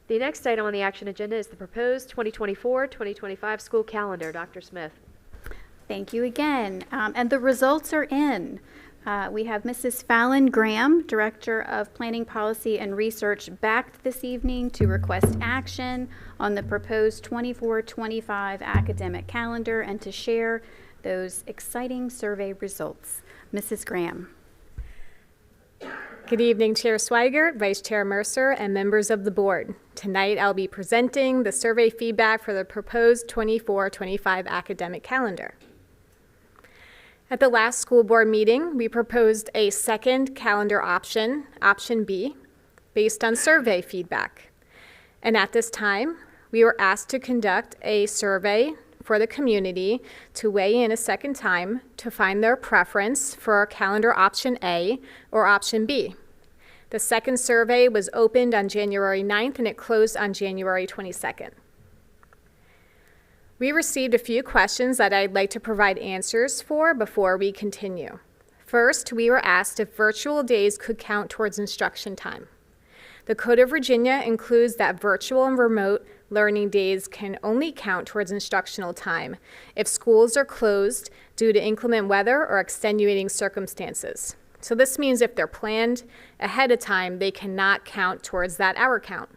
The next item on the action agenda is the proposed 2024-2025 school calendar. Dr. Smith. Thank you again. And the results are in. We have Mrs. Fallon Graham, Director of Planning Policy and Research, back this evening to request action on the proposed 24-25 academic calendar and to share those exciting survey results. Mrs. Graham. Good evening, Chair Swigert, Vice Chair Mercer, and members of the board. Tonight, I'll be presenting the survey feedback for the proposed 24-25 academic calendar. At the last school board meeting, we proposed a second calendar option, option B, based on survey feedback. And at this time, we were asked to conduct a survey for the community to weigh in a second time to find their preference for calendar option A or option B. The second survey was opened on January 9th and it closed on January 22nd. We received a few questions that I'd like to provide answers for before we continue. First, we were asked if virtual days could count towards instruction time. The Code of Virginia includes that virtual and remote learning days can only count towards instructional time if schools are closed due to inclement weather or extenuating circumstances. So this means if they're planned ahead of time, they cannot count towards that hour count.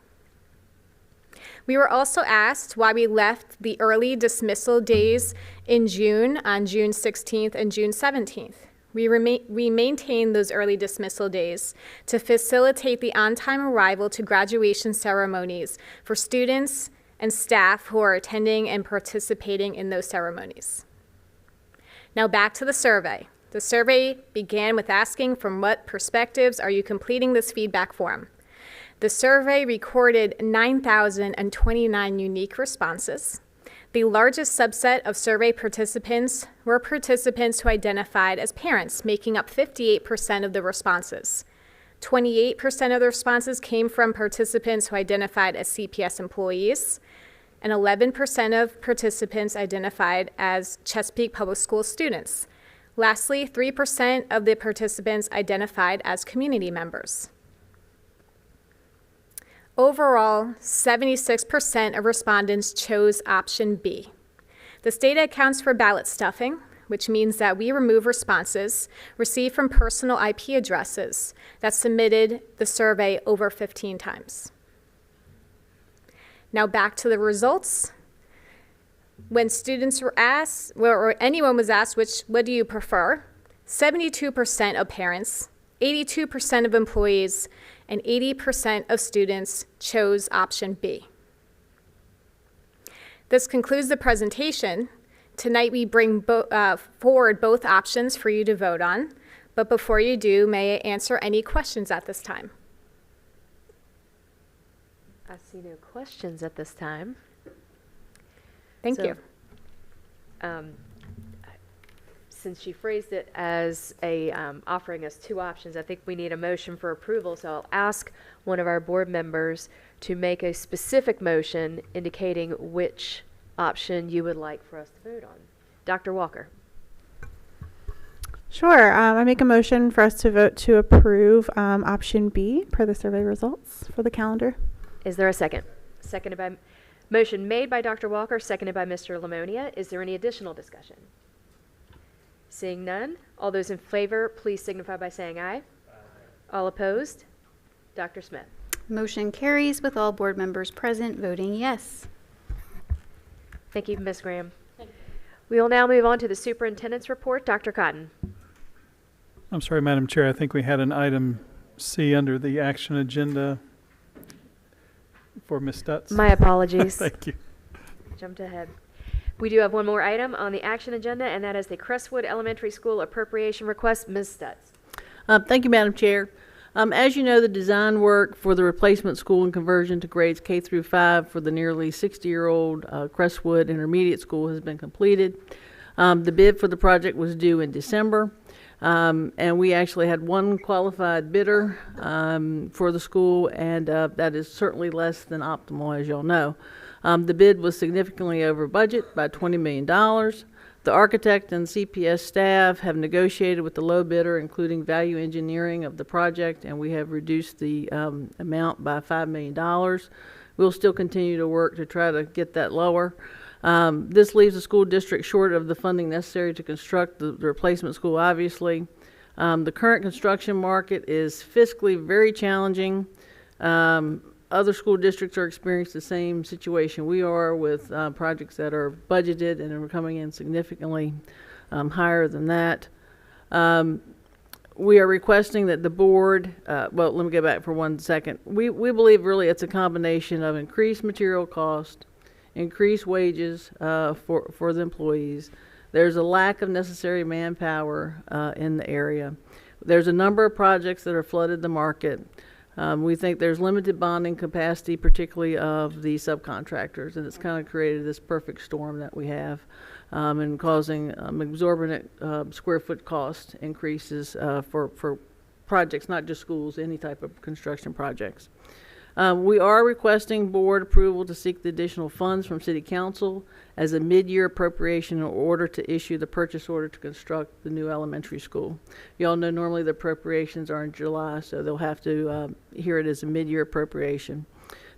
We were also asked why we left the early dismissal days in June on June 16th and June 17th. We maintained those early dismissal days to facilitate the on-time arrival to graduation ceremonies for students and staff who are attending and participating in those ceremonies. Now back to the survey. The survey began with asking from what perspectives are you completing this feedback form? The survey recorded 9,029 unique responses. The largest subset of survey participants were participants who identified as parents, making up 58% of the responses. 28% of the responses came from participants who identified as CPS employees, and 11% of participants identified as Chesapeake Public School students. Lastly, 3% of the participants identified as community members. Overall, 76% of respondents chose option B. This data accounts for ballot stuffing, which means that we remove responses received from personal IP addresses that submitted the survey over 15 times. Now back to the results. When students were asked, or anyone was asked, what do you prefer? 72% of parents, 82% of employees, and 80% of students chose option B. This concludes the presentation. Tonight we bring forward both options for you to vote on, but before you do, may I answer any questions at this time? I see no questions at this time. Thank you. Since she phrased it as offering us two options, I think we need a motion for approval. So I'll ask one of our board members to make a specific motion indicating which option you would like for us to vote on. Dr. Walker. Sure. I make a motion for us to vote to approve option B per the survey results for the calendar. Is there a second? Motion made by Dr. Walker, seconded by Mr. Lamonia. Is there any additional discussion? Seeing none, all those in favor, please signify by saying aye. Aye. All opposed? Dr. Smith. Motion carries with all board members present voting yes. Thank you, Ms. Graham. We will now move on to the superintendent's report. Dr. Cotton. I'm sorry, Madam Chair. I think we had an item C under the action agenda for Ms. Stutz. My apologies. Thank you. Jumped ahead. We do have one more item on the action agenda, and that is the Crestwood Elementary School appropriation request. Ms. Stutz. Thank you, Madam Chair. As you know, the design work for the replacement school and conversion to grades K through 5 for the nearly 60-year-old Crestwood Intermediate School has been completed. The bid for the project was due in December, and we actually had one qualified bidder for the school, and that is certainly less than optimal, as y'all know. The bid was significantly over budget by $20 million. The architect and CPS staff have negotiated with the low bidder, including value engineering of the project, and we have reduced the amount by $5 million. We'll still continue to work to try to get that lower. This leaves the school district short of the funding necessary to construct the replacement school, obviously. The current construction market is fiscally very challenging. Other school districts are experiencing the same situation we are with projects that are budgeted and are coming in significantly higher than that. We are requesting that the board, well, let me go back for 1 second. We believe really it's a combination of increased material cost, increased wages for the employees. There's a lack of necessary manpower in the area. There's a number of projects that are flooded the market. We think there's limited bonding capacity, particularly of the subcontractors, and it's kind of created this perfect storm that we have and causing exorbitant square foot cost increases for projects, not just schools, any type of construction projects. We are requesting board approval to seek the additional funds from City Council as a mid-year appropriation in order to issue the purchase order to construct the new elementary school. You all know normally the appropriations are in July, so they'll have to hear it as a mid-year appropriation.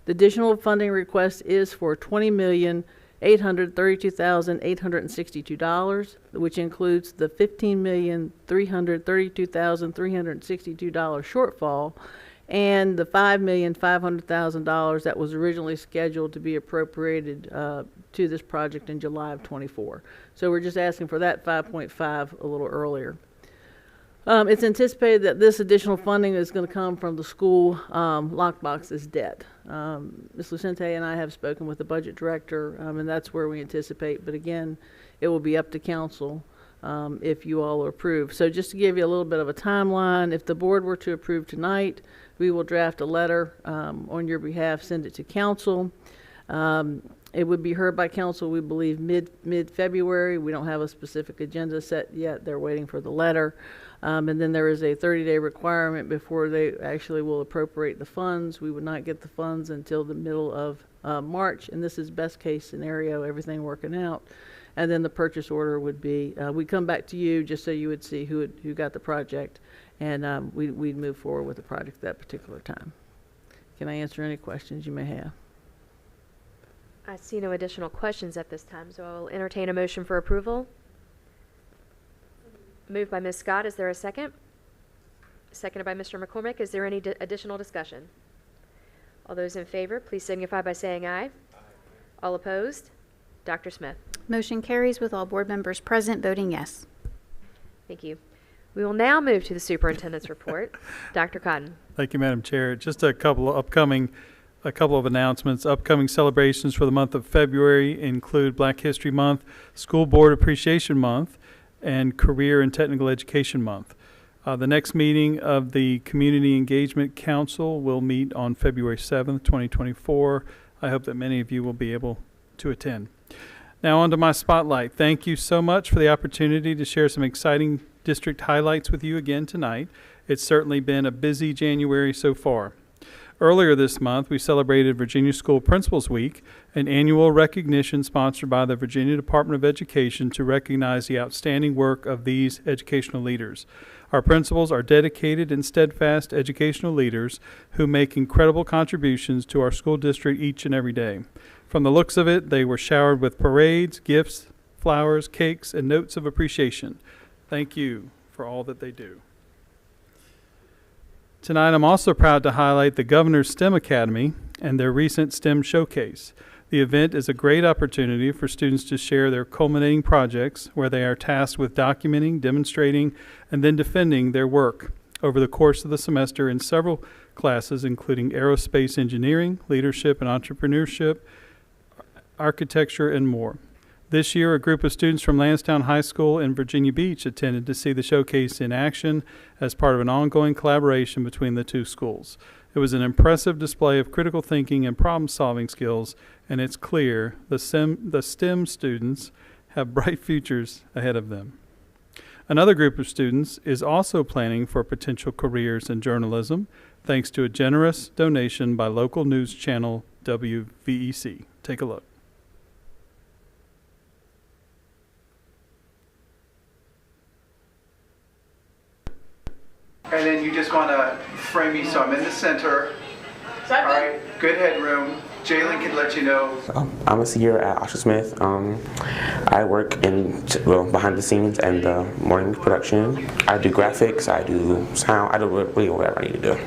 The additional funding request is for $20,832,862, which includes the $15,332,362 shortfall and the $5,500,000 that was originally scheduled to be appropriated to this project in July of '24. So we're just asking for that 5.5 a little earlier. It's anticipated that this additional funding is going to come from the school lockbox's debt. Ms. Lucente and I have spoken with the budget director, and that's where we anticipate. But again, it will be up to council if you all approve. So just to give you a little bit of a timeline, if the board were to approve tonight, we will draft a letter on your behalf, send it to council. It would be heard by council, we believe, mid-February. We don't have a specific agenda set yet. They're waiting for the letter. And then there is a 30-day requirement before they actually will appropriate the funds. We would not get the funds until the middle of March, and this is best case scenario, everything working out. And then the purchase order would be, we come back to you just so you would see who got the project, and we'd move forward with the project at that particular time. Can I answer any questions you may have? I see no additional questions at this time, so I will entertain a motion for approval. Moved by Ms. Scott. Is there a second? Seconded by Mr. McCormick. Is there any additional discussion? All those in favor, please signify by saying aye. All opposed? Dr. Smith. Motion carries with all board members present voting yes. Thank you. We will now move to the superintendent's report. Dr. Cotton. Thank you, Madam Chair. Just a couple of announcements. Upcoming celebrations for the month of February include Black History Month, School Board Appreciation Month, and Career and Technical Education Month. The next meeting of the Community Engagement Council will meet on February 7th, 2024. I hope that many of you will be able to attend. Now on to my spotlight. Thank you so much for the opportunity to share some exciting district highlights with you again tonight. It's certainly been a busy January so far. Earlier this month, we celebrated Virginia School Principals Week, an annual recognition sponsored by the Virginia Department of Education to recognize the outstanding work of these educational leaders. Our principals are dedicated and steadfast educational leaders who make incredible contributions to our school district each and every day. From the looks of it, they were showered with parades, gifts, flowers, cakes, and notes of appreciation. Thank you for all that they do. Tonight, I'm also proud to highlight the Governor's STEM Academy and their recent STEM Showcase. The event is a great opportunity for students to share their culminating projects where they are tasked with documenting, demonstrating, and then defending their work over the course of the semester in several classes, including aerospace engineering, leadership and entrepreneurship, architecture, and more. This year, a group of students from Lansdowne High School in Virginia Beach attended to see the showcase in action as part of an ongoing collaboration between the two schools. It was an impressive display of critical thinking and problem-solving skills, and it's clear the STEM students have bright futures ahead of them. Another group of students is also planning for potential careers in journalism, thanks to a generous donation by local news channel WVEC. Take a look. And then you just want to frame me so I'm in the center. All right, good headroom. Jalen can let you know. I'm a senior at Oscar Smith. I work behind the scenes and the morning production. I do graphics, I do sound, I do really whatever I need to do.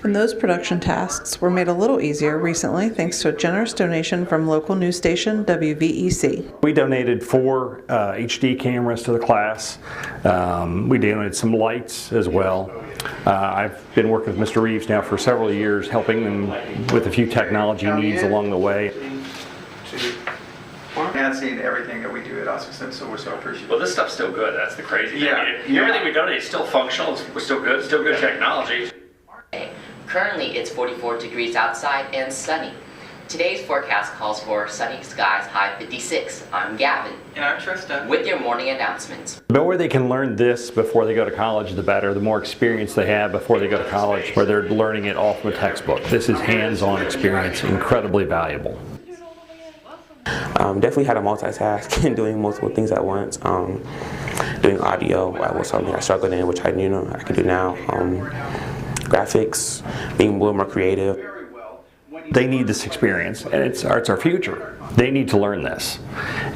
And those production tasks were made a little easier recently thanks to a generous donation from local news station WVEC. We donated 4 HD cameras to the class. We donated some lights as well. I've been working with Mr. Reeves now for several years, helping them with a few technology needs along the way. Enhancing everything that we do at Oscar Smith, so we're so appreciative. Well, this stuff's still good. That's the crazy thing. Yeah. Everything we donate is still functional. It's still good. It's still good technology. Currently, it's 44 degrees outside and sunny. Today's forecast calls for sunny skies, high 56. I'm Gavin. And I'm Tristan. With your morning announcements. The more they can learn this before they go to college, the better. The more experience they have before they go to college, where they're learning it all from a textbook. This is hands-on experience, incredibly valuable. Definitely had to multitask and doing multiple things at once. Doing audio was something I struggled in, which I can do now. Graphics, being a little more creative. They need this experience, and it's our future. They need to learn this,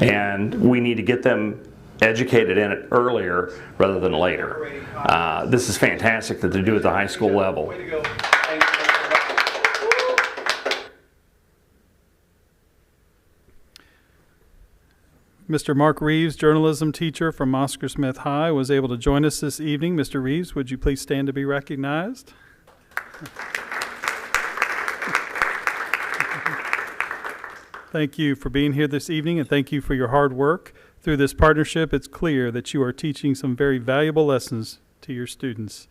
and we need to get them educated in it earlier rather than later. This is fantastic that they do it at the high school level. Mr. Mark Reeves, journalism teacher from Oscar Smith High, was able to join us this evening. Mr. Reeves, would you please stand to be recognized? Thank you for being here this evening, and thank you for your hard work. Through this partnership, it's clear that you are teaching some very valuable lessons to your students.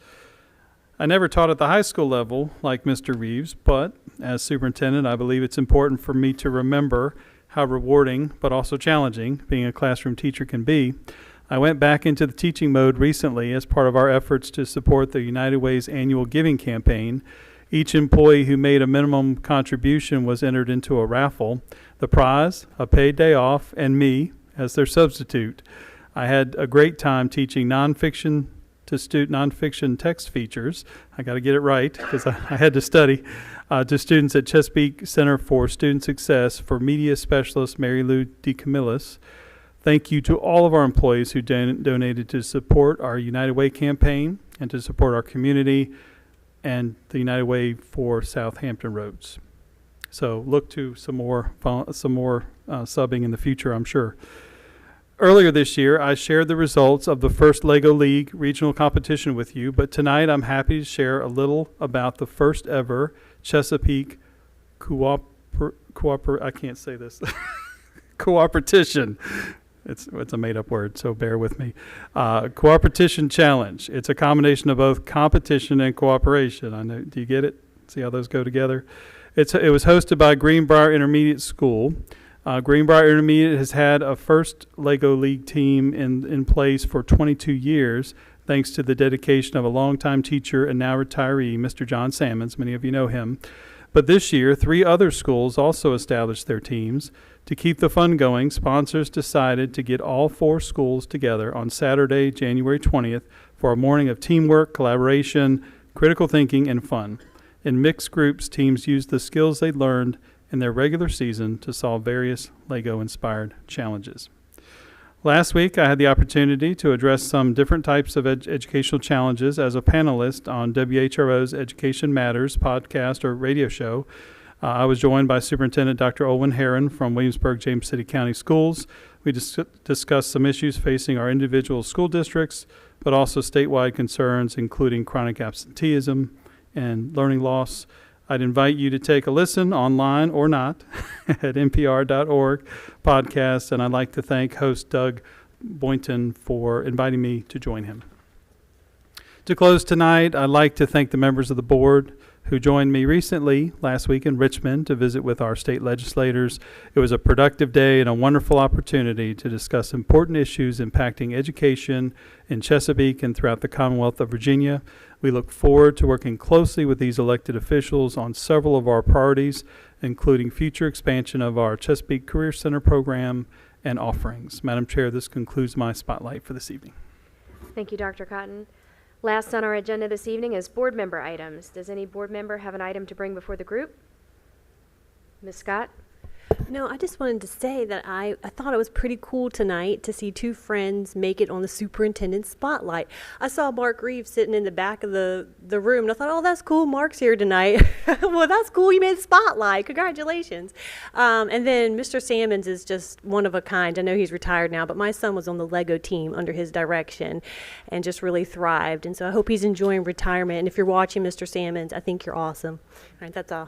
I never taught at the high school level like Mr. Reeves, but as superintendent, I believe it's important for me to remember how rewarding but also challenging being a classroom teacher can be. I went back into the teaching mode recently as part of our efforts to support the United Way's annual giving campaign. Each employee who made a minimum contribution was entered into a raffle. The prize, a paid day off, and me as their substitute. I had a great time teaching nonfiction text features. I got to get it right because I had to study. To students at Chesapeake Center for Student Success for Media Specialist Mary Lou DeCamillis. Thank you to all of our employees who donated to support our United Way campaign and to support our community and the United Way for Southampton roads. So look to some more subbing in the future, I'm sure. Earlier this year, I shared the results of the first LEGO League regional competition with you, but tonight I'm happy to share a little about the first ever Chesapeake I can't say this. Cooperation. It's a made-up word, so bear with me. Cooperation Challenge. It's a combination of both competition and cooperation. I know. Do you get it? See how those go together? It was hosted by Greenbrier Intermediate School. Greenbrier Intermediate has had a first LEGO League team in place for 22 years, thanks to the dedication of a longtime teacher and now retiree, Mr. John Sammons. Many of you know him. But this year, 3 other schools also established their teams. To keep the fun going, sponsors decided to get all 4 schools together on Saturday, January 20th, for a morning of teamwork, collaboration, critical thinking, and fun. In mixed groups, teams used the skills they learned in their regular season to solve various LEGO-inspired challenges. Last week, I had the opportunity to address some different types of educational challenges as a panelist on WHRO's Education Matters podcast or radio show. I was joined by Superintendent Dr. Olwen Herron from Williamsburg-James City County Schools. We discussed some issues facing our individual school districts, but also statewide concerns, including chronic absenteeism and learning loss. I'd invite you to take a listen online or not at npr.org podcast, and I'd like to thank host Doug Boynton for inviting me to join him. To close tonight, I'd like to thank the members of the board who joined me recently last week in Richmond to visit with our state legislators. It was a productive day and a wonderful opportunity to discuss important issues impacting education in Chesapeake and throughout the Commonwealth of Virginia. We look forward to working closely with these elected officials on several of our priorities, including future expansion of our Chesapeake Career Center program and offerings. Madam Chair, this concludes my spotlight for this evening. Thank you, Dr. Cotton. Last on our agenda this evening is board member items. Does any board member have an item to bring before the group? Ms. Scott? No, I just wanted to say that I thought it was pretty cool tonight to see 2 friends make it on the superintendent spotlight. I saw Mark Reeves sitting in the back of the room, and I thought, oh, that's cool, Mark's here tonight. Well, that's cool, you made the spotlight. Congratulations. And then Mr. Sammons is just one of a kind. I know he's retired now, but my son was on the LEGO team under his direction and just really thrived. And so I hope he's enjoying retirement. And if you're watching, Mr. Sammons, I think you're awesome. All right, that's all.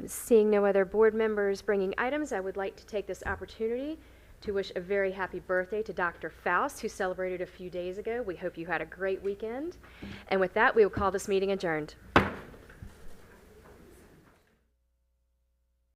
Seeing no other board members bringing items, I would like to take this opportunity to wish a very happy birthday to Dr. Faust, who celebrated a few days ago. We hope you had a great weekend. And with that, we will call this meeting adjourned.